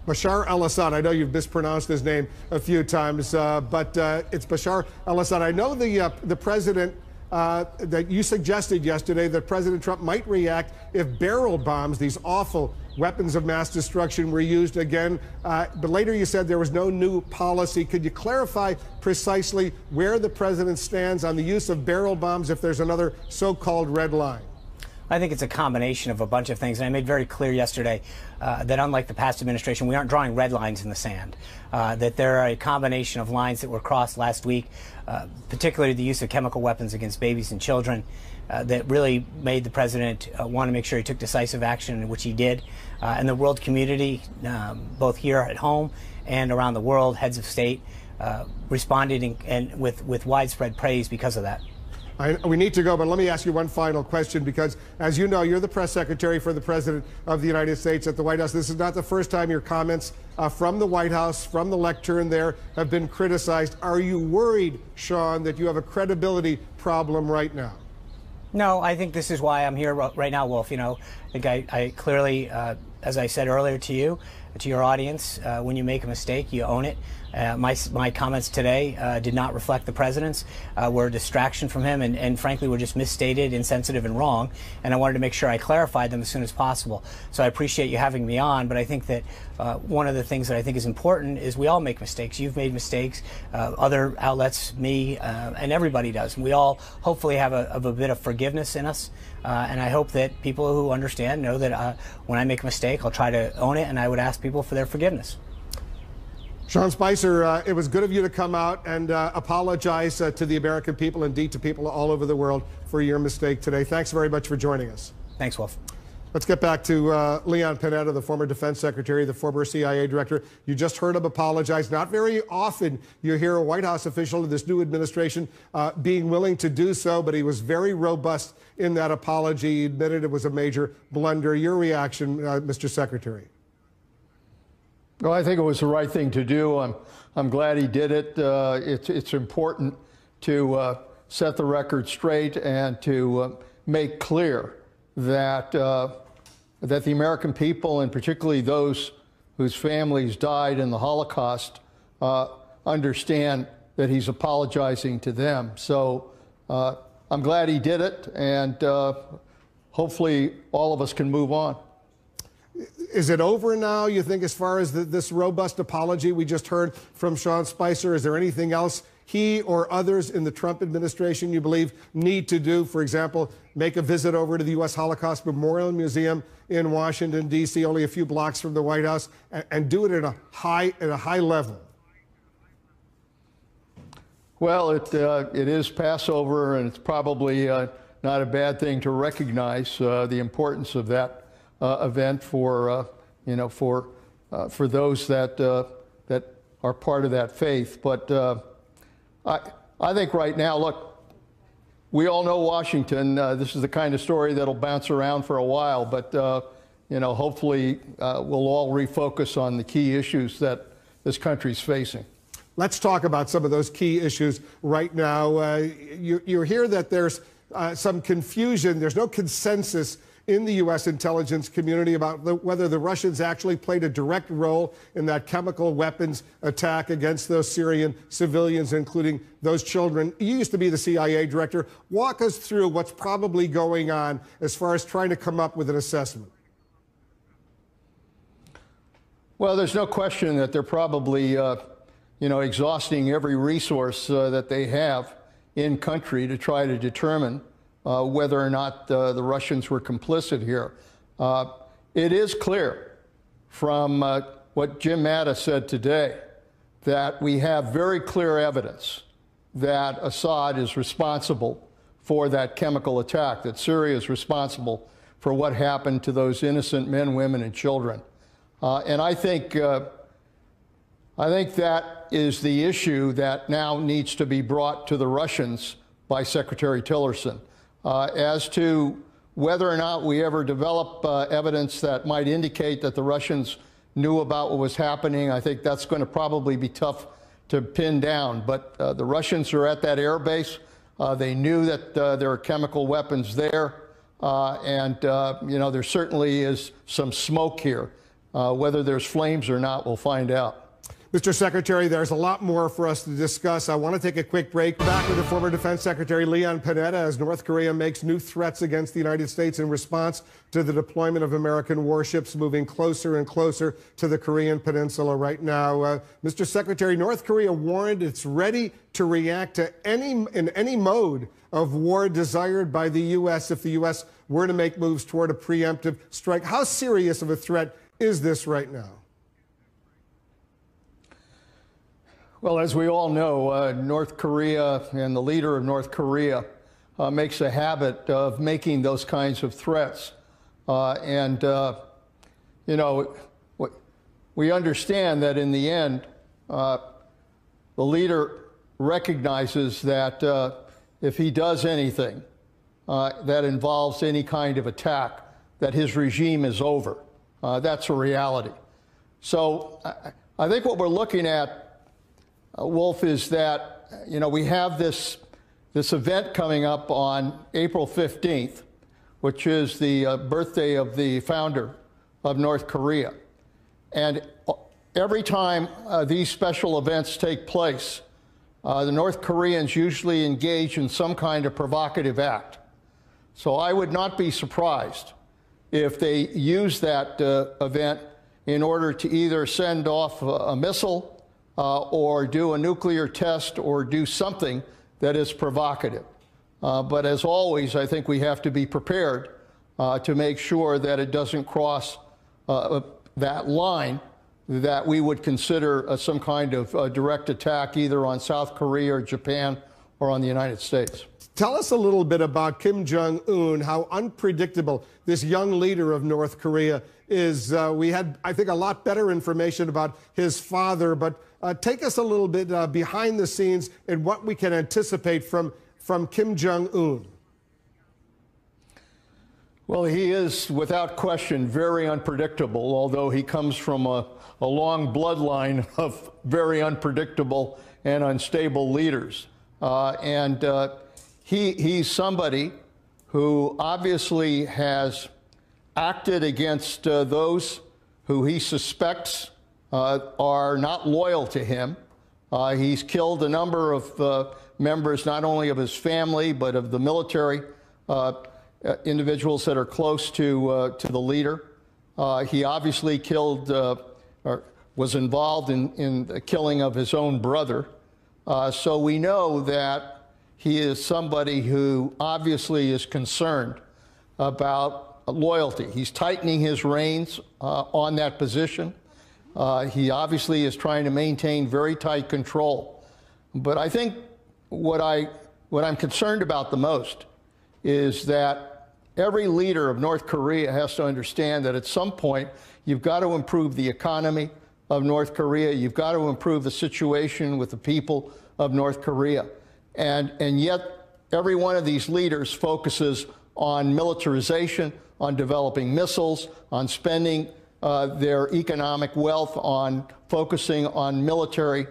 Bashar al-Assad, I know you've mispronounced his name a few times, but it's Bashar al-Assad. I know the president that you suggested yesterday that President Trump might react if barrel bombs, these awful weapons of mass destruction, were used again. But later you said there was no new policy. Could you clarify precisely where the president stands on the use of barrel bombs if there's another so-called red line? I think it's a combination of a bunch of things, and I made very clear yesterday that unlike the past administration, we aren't drawing red lines in the sand, that there are a combination of lines that were crossed last week, particularly the use of chemical weapons against babies and children, that really made the president want to make sure he took decisive action, which he did. And the world community, both here at home and around the world, heads of state, responded and with widespread praise because of that. We need to go, but let me ask you one final question, because, as you know, you're the press secretary for the President of the United States at the White House. This is not the first time your comments from the White House, from the lectern there, have been criticized. Are you worried, Sean, that you have a credibility problem right now? No, I think this is why I'm here right now, Wolf. You know, I think I clearly, as I said earlier to you, to your audience, when you make a mistake, you own it. My comments today did not reflect the president's, were a distraction from him, and frankly were just misstated, insensitive, and wrong. And I wanted to make sure I clarified them as soon as possible. So I appreciate you having me on, but I think that one of the things that I think is important is we all make mistakes. You've made mistakes, other outlets, me, and everybody does. And we all hopefully have a bit of forgiveness in us. And I hope that people who understand know that when I make a mistake, I'll try to own it, and I would ask people for their forgiveness. Sean Spicer, it was good of you to come out and apologize to the American people, indeed to people all over the world, for your mistake today. Thanks very much for joining us. Thanks, Wolf. Let's get back to Leon Panetta, the former defense secretary, the former CIA director. You just heard him apologize. Not very often you hear a White House official in this new administration being willing to do so, but he was very robust in that apology. He admitted it was a major blunder. Your reaction, Mr. Secretary? Well, I think it was the right thing to do. I'm glad he did it. It's important to set the record straight and to make clear that that the American people, and particularly those whose families died in the Holocaust, understand that he's apologizing to them. So I'm glad he did it, and hopefully all of us can move on. Is it over now, you think, as far as this robust apology we just heard from Sean Spicer? Is there anything else he or others in the Trump administration you believe need to do? For example, make a visit over to the U.S. Holocaust Memorial Museum in Washington, D.C., only a few blocks from the White House, and do it at a high level? Well, it is Passover, and it's probably not a bad thing to recognize the importance of that event for for those that that are part of that faith. But I think right now, look, we all know Washington. This is the kind of story that'll bounce around for a while. But hopefully we'll all refocus on the key issues that this country's facing. Let's talk about some of those key issues right now. You hear that there's some confusion. There's no consensus in the U.S. intelligence community about whether the Russians actually played a direct role in that chemical weapons attack against those Syrian civilians, including those children. You used to be the CIA director. Walk us through what's probably going on as far as trying to come up with an assessment. Well, there's no question that they're probably, exhausting every resource that they have in country to try to determine whether or not the Russians were complicit here. It is clear from what Jim Mattis said today that we have very clear evidence that Assad is responsible for that chemical attack, that Syria is responsible for what happened to those innocent men, women, and children. And I think that is the issue that now needs to be brought to the Russians by Secretary Tillerson. As to whether or not we ever develop evidence that might indicate that the Russians knew about what was happening, I think that's going to probably be tough to pin down. But the Russians are at that air base. They knew that there are chemical weapons there. There certainly is some smoke here. Whether there's flames or not, we'll find out. Mr. Secretary, there's a lot more for us to discuss. I want to take a quick break. Back with the former Defense Secretary Leon Panetta as North Korea makes new threats against the United States in response to the deployment of American warships moving closer and closer to the Korean Peninsula right now. Mr. Secretary, North Korea warned it's ready to react to any mode of war desired by the U.S. if the U.S. were to make moves toward a preemptive strike. How serious of a threat is this right now? Well, as we all know, North Korea and the leader of North Korea makes a habit of making those kinds of threats. We understand that in the end, the leader recognizes that if he does anything that involves any kind of attack, that his regime is over. That's a reality. So I think what we're looking at, Wolf, is that we have this this event coming up on April 15th, which is the birthday of the founder of North Korea. And every time these special events take place, the North Koreans usually engage in some kind of provocative act. So I would not be surprised if they use that event in order to either send off a missile or do a nuclear test or do something that is provocative. But as always, I think we have to be prepared to make sure that it doesn't cross that line that we would consider some kind of direct attack either on South Korea or Japan or on the United States. Tell us a little bit about Kim Jong-un, how unpredictable this young leader of North Korea is. We had, I think, a lot better information about his father, but take us a little bit behind the scenes and what we can anticipate from Kim Jong-un. Well, he is, without question, very unpredictable, although he comes from a long bloodline of very unpredictable and unstable leaders. He's somebody who obviously has acted against those who he suspects are not loyal to him. He's killed a number of members, not only of his family, but of the military individuals that are close to the leader. He obviously killed or was involved in the killing of his own brother. So we know that he is somebody who obviously is concerned about loyalty. He's tightening his reins on that position. He obviously is trying to maintain very tight control. But I think what I'm concerned about the most is that every leader of North Korea has to understand that at some point you've got to improve the economy of North Korea. You've got to improve the situation with the people of North Korea. And yet every one of these leaders focuses on militarization, on developing missiles, on spending their economic wealth on focusing on military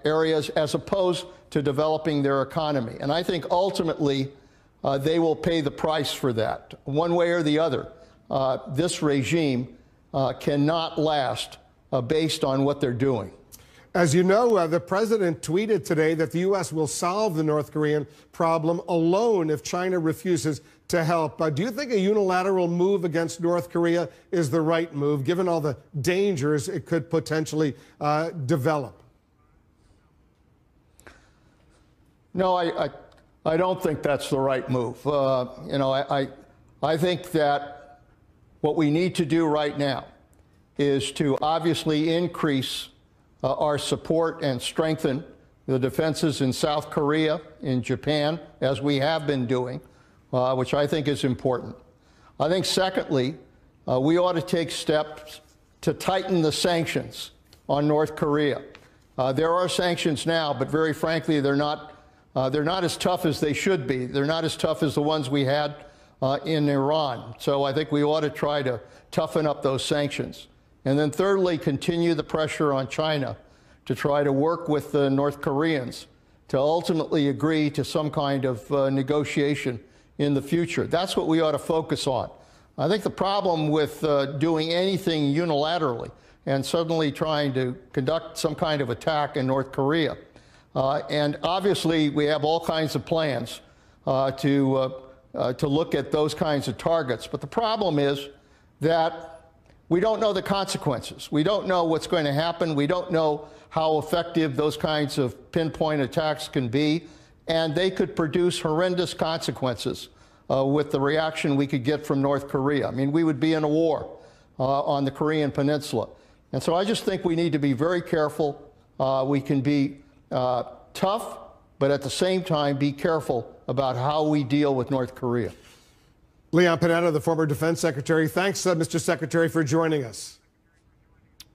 areas as opposed to developing their economy. And I think ultimately they will pay the price for that, one way or the other. This regime cannot last based on what they're doing. As you know, the president tweeted today that the U.S. will solve the North Korean problem alone if China refuses to help. Do you think a unilateral move against North Korea is the right move, given all the dangers it could potentially develop? No, I don't think that's the right move. I think that what we need to do right now is to obviously increase our support and strengthen the defenses in South Korea, in Japan, as we have been doing, which I think is important. I think, secondly, we ought to take steps to tighten the sanctions on North Korea. There are sanctions now, but very frankly, they're not as tough as they should be. They're not as tough as the ones we had in Iran. So I think we ought to try to toughen up those sanctions. And then thirdly, continue the pressure on China to try to work with the North Koreans to ultimately agree to some kind of negotiation in the future. That's what we ought to focus on. I think the problem with doing anything unilaterally and suddenly trying to conduct some kind of attack in North Korea, and obviously we have all kinds of plans to look at those kinds of targets, but the problem is that we don't know the consequences. We don't know what's going to happen. We don't know how effective those kinds of pinpoint attacks can be. And they could produce horrendous consequences with the reaction we could get from North Korea. I mean, we would be in a war on the Korean Peninsula. And so I just think we need to be very careful. We can be tough, but at the same time be careful about how we deal with North Korea. Leon Panetta, the former defense secretary. Thanks, Mr. Secretary, for joining us.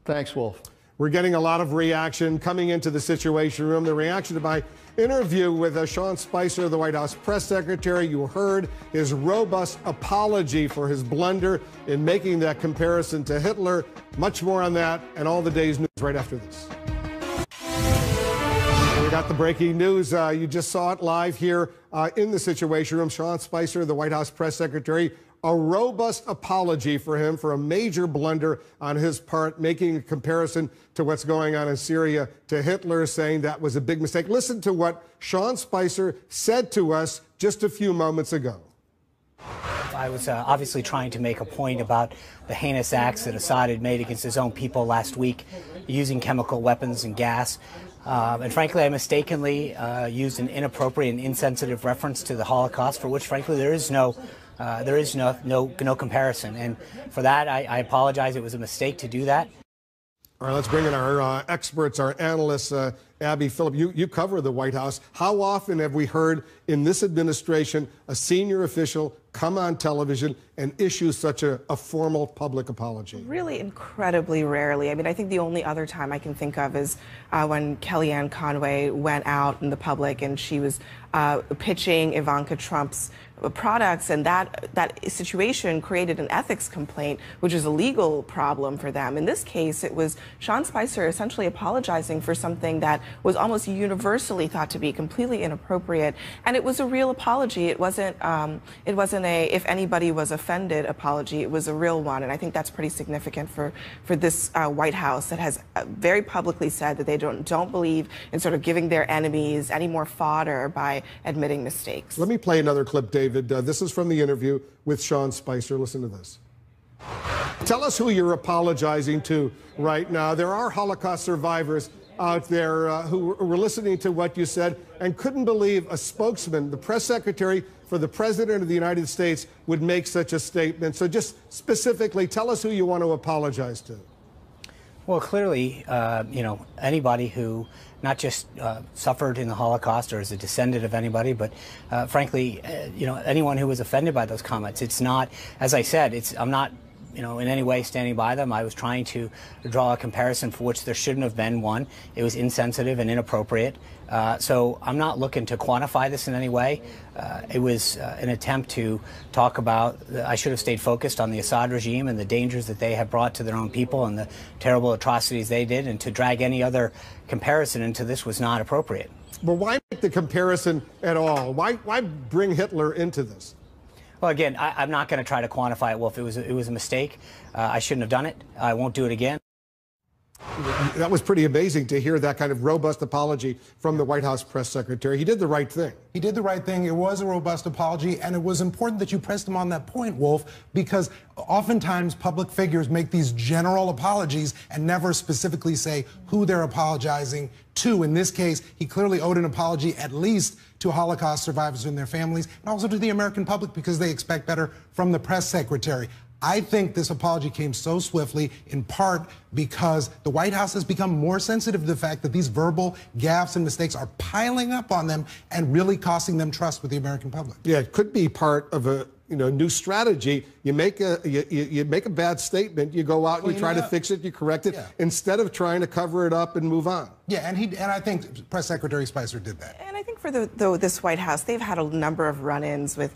Thanks, Wolf. We're getting a lot of reaction coming into the Situation Room. The reaction to my interview with Sean Spicer, the White House press secretary. You heard his robust apology for his blunder in making that comparison to Hitler. Much more on that and all the day's news right after this. got the breaking news. You just saw it live here in the Situation Room. Sean Spicer, the White House press secretary, a robust apology for him for a major blunder on his part, making a comparison to what's going on in Syria to Hitler, saying that was a big mistake. Listen to what Sean Spicer said to us just a few moments ago. I was obviously trying to make a point about the heinous acts that Assad had made against his own people last week, using chemical weapons and gas. And frankly, I mistakenly used an inappropriate and insensitive reference to the Holocaust, for which, frankly, there is no comparison. And for that, I apologize. It was a mistake to do that. All right, let's bring in our experts, our analysts. Abby Phillip, you cover the White House. How often have we heard in this administration a senior official come on television and issue such a formal public apology? Really incredibly rarely. I mean, I think the only other time I can think of is when Kellyanne Conway went out in the public and she was pitching Ivanka Trump's products, and that situation created an ethics complaint, which is a legal problem for them. In this case, it was Sean Spicer essentially apologizing for something that was almost universally thought to be completely inappropriate, and it was a real apology. It wasn't a if anybody was offended apology. It was a real one, and I think that's pretty significant for this White House that has very publicly said that they don't believe in sort of giving their enemies any more fodder by admitting mistakes. Let me play another clip, David. This is from the interview with Sean Spicer. Listen to this. Tell us who you're apologizing to right now. There are Holocaust survivors out there who were listening to what you said and couldn't believe a spokesman, the press secretary for the President of the United States, would make such a statement. So just specifically, tell us who you want to apologize to. Well, clearly, anybody who not just suffered in the Holocaust or is a descendant of anybody, but frankly, anyone who was offended by those comments. It's not, as I said, I'm not, in any way standing by them. I was trying to draw a comparison for which there shouldn't have been one. It was insensitive and inappropriate. So I'm not looking to quantify this in any way. It was an attempt to talk about, I should have stayed focused on the Assad regime and the dangers that they have brought to their own people and the terrible atrocities they did, and to drag any other comparison into this was not appropriate. But why make the comparison at all? Why bring Hitler into this? Well, again, I'm not going to try to quantify it. Well, if it was a mistake, I shouldn't have done it. I won't do it again. That was pretty amazing to hear that kind of robust apology from the White House press secretary. He did the right thing. He did the right thing. It was a robust apology, and it was important that you pressed him on that point, Wolf, because oftentimes public figures make these general apologies and never specifically say who they're apologizing to. In this case, he clearly owed an apology at least to Holocaust survivors and their families, and also to the American public, because they expect better from the press secretary. I think this apology came so swiftly, in part because the White House has become more sensitive to the fact that these verbal gaffes and mistakes are piling up on them and really costing them trust with the American public. Yeah, it could be part of a new strategy. You make a bad statement, you go out and you try to fix it, you correct it, instead of trying to cover it up and move on. Yeah, and I think Press Secretary Spicer did that. And I think for this White House, they've had a number of run-ins with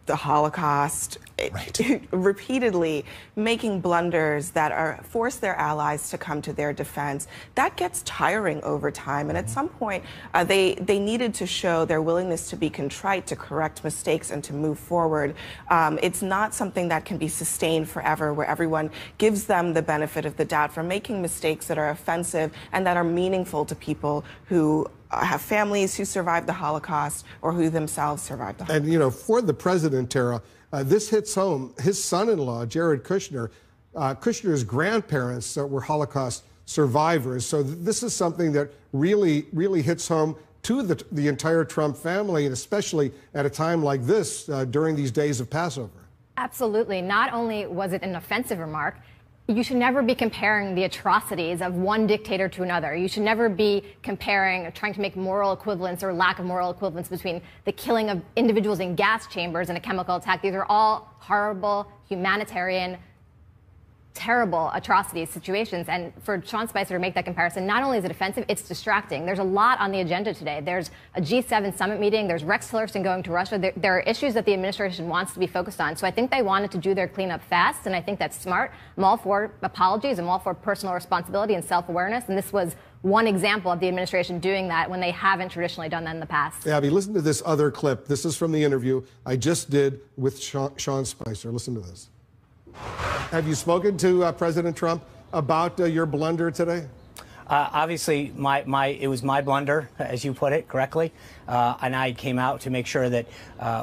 the Holocaust, repeatedly making blunders that force their allies to come to their defense. That gets tiring over time, and at some point, they needed to show their willingness to be contrite, to correct mistakes, and to move forward. It's not something that can be sustained forever, where everyone gives them the benefit of the doubt for making mistakes that are offensive and that are meaningful to people who have families who survived the Holocaust or who themselves survived the Holocaust. And, for the president, Tara, this hits home. His son-in-law, Jared Kushner, Kushner's grandparents were Holocaust survivors. So this is something that really, really hits home to the entire Trump family, and especially at a time like this during these days of Passover. Absolutely. Not only was it an offensive remark, you should never be comparing the atrocities of one dictator to another. You should never be trying to make moral equivalence or lack of moral equivalence between the killing of individuals in gas chambers and a chemical attack. These are all horrible, humanitarian, terrible atrocities, situations. And for Sean Spicer to make that comparison, not only is it offensive, it's distracting. There's a lot on the agenda today. There's a G7 summit meeting. There's Rex Tillerson going to Russia. There are issues that the administration wants to be focused on. So I think they wanted to do their cleanup fast, and I think that's smart. I'm all for apologies. I'm all for personal responsibility and self-awareness. And this was one example of the administration doing that when they haven't traditionally done that in the past. Abby, listen to this other clip. This is from the interview I just did with Sean Spicer. Listen to this. Have you spoken to President Trump about your blunder today? Obviously, it was my blunder, as you put it correctly, and I came out to make sure that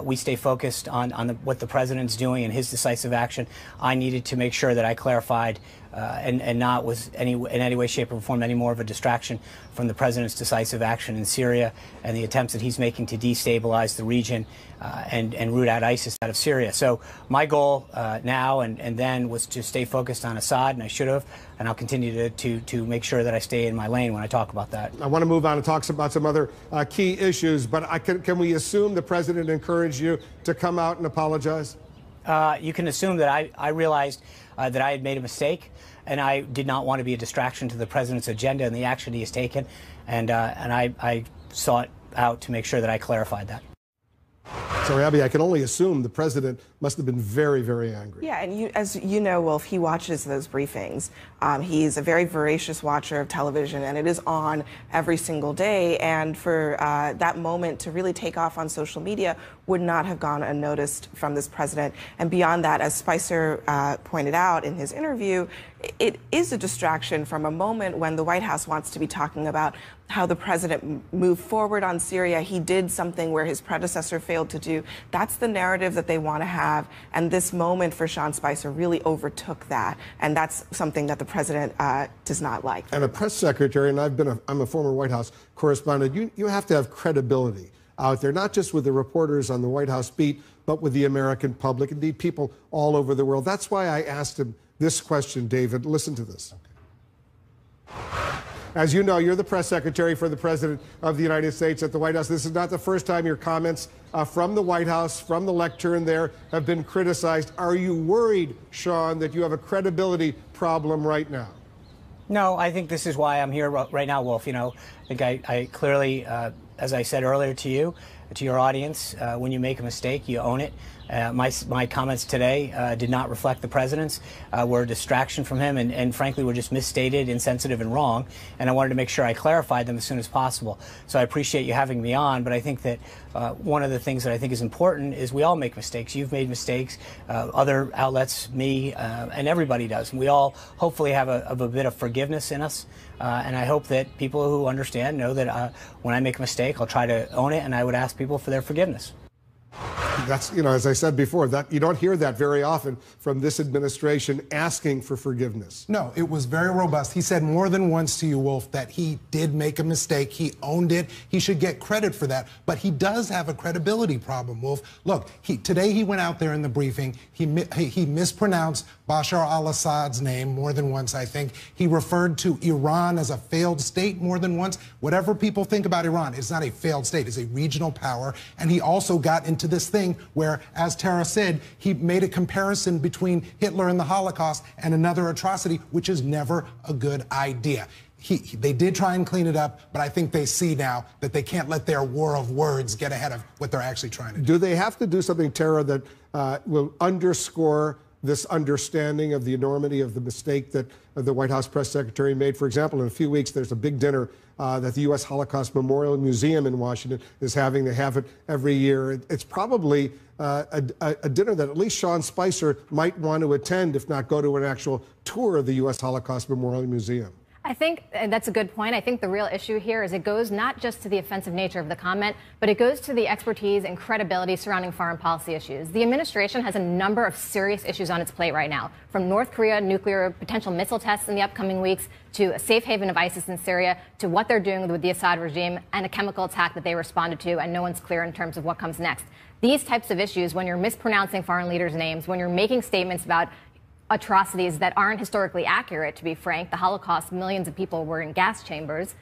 we stay focused on what the president's doing and his decisive action. I needed to make sure that I clarified and not was in any way, shape, or form any more of a distraction from the president's decisive action in Syria and the attempts that he's making to destabilize the region and root out ISIS out of Syria. So my goal now and then was to stay focused on Assad, and I should have, and I'll continue to make sure that I stay in my lane when I talk about that. I want to move on and talk about some other key issues, but can we assume the president encouraged you to come out and apologize? You can assume that I realized that I had made a mistake, and I did not want to be a distraction to the president's agenda and the action he has taken, and I sought out to make sure that I clarified that. So, Abby, I can only assume the president must have been very, very angry. Yeah, and as you know, Wolf, he watches those briefings. He's a very voracious watcher of television, and it is on every single day. And for that moment to really take off on social media would not have gone unnoticed from this president. And beyond that, as Spicer pointed out in his interview, it is a distraction from a moment when the White House wants to be talking about how the president moved forward on Syria. He did something where his predecessor failed to do. That's the narrative that they want to have. And this moment for Sean Spicer really overtook that. And that's something that the president does not like. And a press secretary, and I'm a former White House correspondent, you have to have credibility out there, not just with the reporters on the White House beat, but with the American public, indeed people all over the world. That's why I asked him this question, David. Listen to this. As you know, you're the press secretary for the President of the United States at the White House. This is not the first time your comments from the White House, from the lectern there, have been criticized. Are you worried, Sean, that you have a credibility problem right now? No, I think this is why I'm here right now, Wolf. You know, I think I clearly, as I said earlier to you, to your audience, when you make a mistake, you own it. My comments today did not reflect the president's, were a distraction from him, and frankly were just misstated, insensitive, and wrong. And I wanted to make sure I clarified them as soon as possible. So I appreciate you having me on, but I think that one of the things that I think is important is we all make mistakes. You've made mistakes, other outlets, me, and everybody does. And we all hopefully have a bit of forgiveness in us. And I hope that people who understand know that when I make a mistake, I'll try to own it, and I would ask people for their forgiveness. That's, you know, as I said before, that you don't hear that very often from this administration asking for forgiveness. No, it was very robust. He said more than once to you, Wolf, that he did make a mistake. He owned it. He should get credit for that. But he does have a credibility problem, Wolf. Look, today he went out there in the briefing. He mispronounced Bashar al-Assad's name more than once, I think. He referred to Iran as a failed state more than once. Whatever people think about Iran, it's not a failed state. It's a regional power. And he also got into this thing where, as Tara said, he made a comparison between Hitler and the Holocaust and another atrocity, which is never a good idea. They did try and clean it up, but I think they see now that they can't let their war of words get ahead of what they're actually trying to do. Do they have to do something, Tara, that will underscore this understanding of the enormity of the mistake that the White House press secretary made? For example, in a few weeks, there's a big dinner that the U.S. Holocaust Memorial Museum in Washington is having. They have it every year. It's probably a dinner that at least Sean Spicer might want to attend, if not go to an actual tour of the U.S. Holocaust Memorial Museum. I think that's a good point. I think the real issue here is it goes not just to the offensive nature of the comment, but it goes to the expertise and credibility surrounding foreign policy issues. The administration has a number of serious issues on its plate right now, from North Korea nuclear potential missile tests in the upcoming weeks to a safe haven of ISIS in Syria to what they're doing with the Assad regime and a chemical attack that they responded to, and no one's clear in terms of what comes next. These types of issues, when you're mispronouncing foreign leaders' names, when you're making statements about atrocities that aren't historically accurate, to be frank. The Holocaust, millions of people were in gas chambers,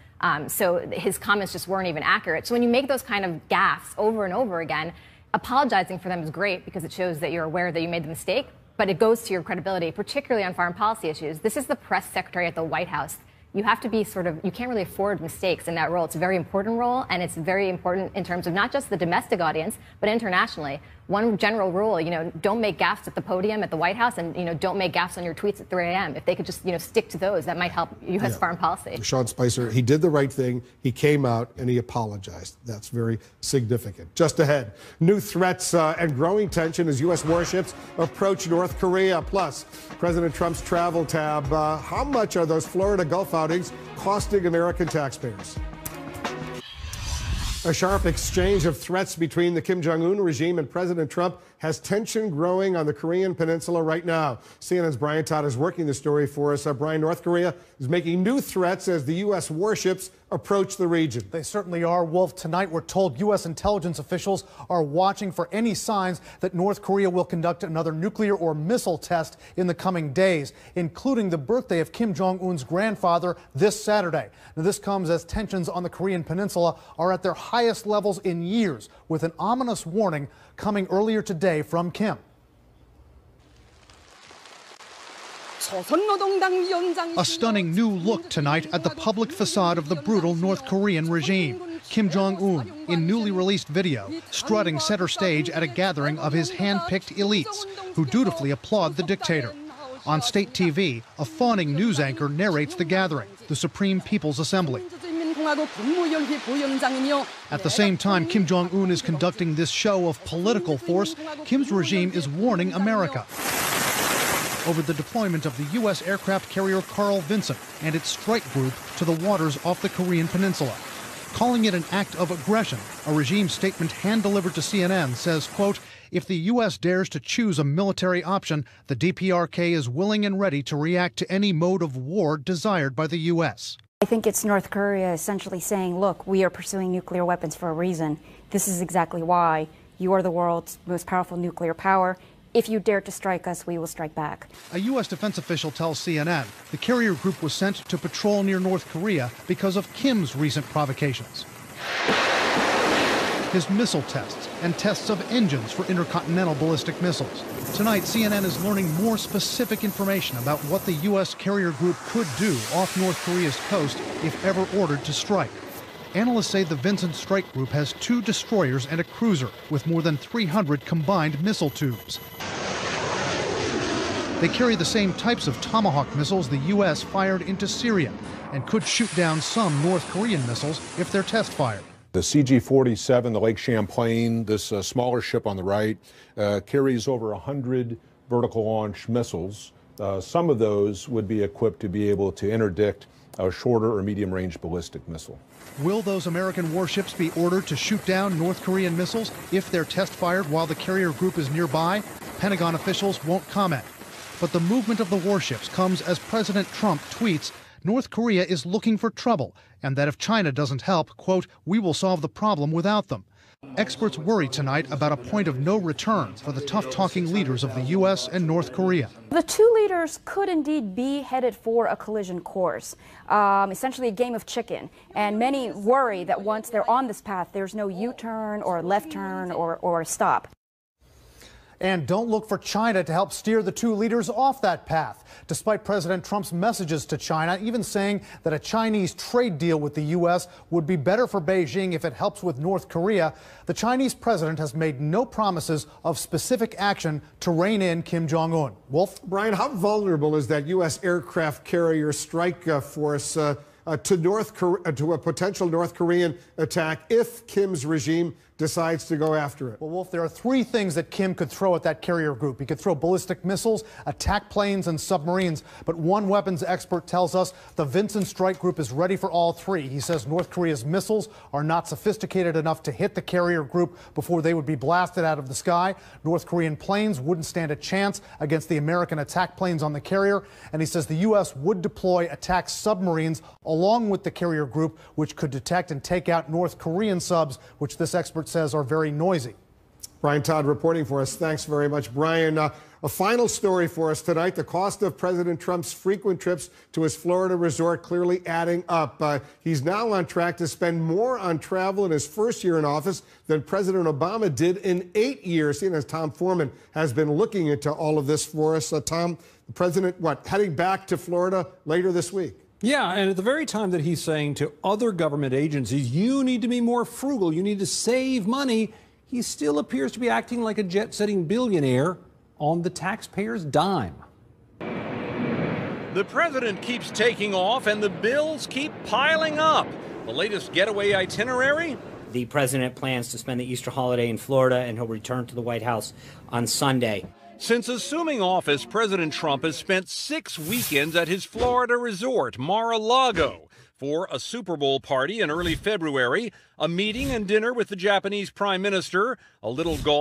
so his comments just weren't even accurate. So when you make those kind of gaffes over and over again, apologizing for them is great because it shows that you're aware that you made the mistake, but it goes to your credibility, particularly on foreign policy issues. This is the press secretary at the White House. you have to be you can't really afford mistakes in that role. It's a very important role, and it's very important in terms of not just the domestic audience, but internationally. One general rule, don't make gaffes at the podium at the White House, and, don't make gaffes on your tweets at 3 a.m. If they could just, stick to those, that might help U.S. foreign policy. Sean Spicer, he did the right thing. He came out and he apologized. That's very significant. Just ahead, new threats and growing tension as U.S. warships approach North Korea. Plus, President Trump's travel tab. How much are those Florida Gulf outings costing American taxpayers? A sharp exchange of threats between the Kim Jong-un regime and President Trump has tension growing on the Korean peninsula right now. CNN's Brian Todd is working the story for us. Brian, North Korea is making new threats as the U.S. warships approach the region. They certainly are, Wolf. Tonight, we're told U.S. intelligence officials are watching for any signs that North Korea will conduct another nuclear or missile test in the coming days, including the birthday of Kim Jong-un's grandfather this Saturday. Now, this comes as tensions on the Korean peninsula are at their highest levels in years, with an ominous warning coming earlier today from Kim. A stunning new look tonight at the public facade of the brutal North Korean regime. Kim Jong-un, in newly released video, strutting center stage at a gathering of his hand-picked elites, who dutifully applaud the dictator. On state TV, a fawning news anchor narrates the gathering, the Supreme People's Assembly. At the same time Kim Jong-un is conducting this show of political force, Kim's regime is warning America over the deployment of the U.S. aircraft carrier Carl Vinson and its strike group to the waters off the Korean peninsula. Calling it an act of aggression, a regime statement hand-delivered to CNN says, quote, if the U.S. dares to choose a military option, the DPRK is willing and ready to react to any mode of war desired by the U.S. I think it's North Korea essentially saying, look, we are pursuing nuclear weapons for a reason. This is exactly why. You are the world's most powerful nuclear power. If you dare to strike us, we will strike back. A U.S. defense official tells CNN the carrier group was sent to patrol near North Korea because of Kim's recent provocations. His missile tests and tests of engines for intercontinental ballistic missiles. Tonight, CNN is learning more specific information about what the U.S. carrier group could do off North Korea's coast if ever ordered to strike. Analysts say the Vinson strike group has 2 destroyers and a cruiser with more than 300 combined missile tubes. They carry the same types of Tomahawk missiles the U.S. fired into Syria and could shoot down some North Korean missiles if they're test fired. The CG-47, the Lake Champlain, this smaller ship on the right, carries over 100 vertical launch missiles. Some of those would be equipped to be able to interdict a shorter or medium range ballistic missile. Will those American warships be ordered to shoot down North Korean missiles if they're test fired while the carrier group is nearby? Pentagon officials won't comment. But the movement of the warships comes as President Trump tweets North Korea is looking for trouble, and that if China doesn't help, quote, we will solve the problem without them. Experts worry tonight about a point of no return for the tough-talking leaders of the U.S. and North Korea. The two leaders could indeed be headed for a collision course, essentially a game of chicken. And many worry that once they're on this path, there's no U-turn or left turn or a stop. And don't look for China to help steer the two leaders off that path, despite President Trump's messages to China, even saying that a Chinese trade deal with the U.S. would be better for Beijing if it helps with North Korea. The Chinese president has made no promises of specific action to rein in Kim Jong-un. Wolf? Brian, how vulnerable is that U.S. aircraft carrier strike force to a potential North Korean attack if Kim's regime decides to go after it? Well, Wolf, there are 3 things that Kim could throw at that carrier group. He could throw ballistic missiles, attack planes, and submarines. But one weapons expert tells us the Vinson strike group is ready for all 3. He says North Korea's missiles are not sophisticated enough to hit the carrier group before they would be blasted out of the sky. North Korean planes wouldn't stand a chance against the American attack planes on the carrier. And he says the U.S. would deploy attack submarines along with the carrier group, which could detect and take out North Korean subs, which this expert says are very noisy. Brian Todd reporting for us. Thanks very much, Brian. A final story for us tonight. The cost of President Trump's frequent trips to his Florida resort clearly adding up. He's now on track to spend more on travel in his first year in office than President Obama did in 8 years. Seeing as Tom Foreman has been looking into all of this for us. Tom, the president, heading back to Florida later this week? Yeah, and at the very time that he's saying to other government agencies, you need to be more frugal, you need to save money, he still appears to be acting like a jet-setting billionaire on the taxpayer's dime. The president keeps taking off and the bills keep piling up. The latest getaway itinerary? The president plans to spend the Easter holiday in Florida, and he'll return to the White House on Sunday. Since assuming office, President Trump has spent 6 weekends at his Florida resort, Mar-a-Lago, for a Super Bowl party in early February, a meeting and dinner with the Japanese Prime Minister, a little golf.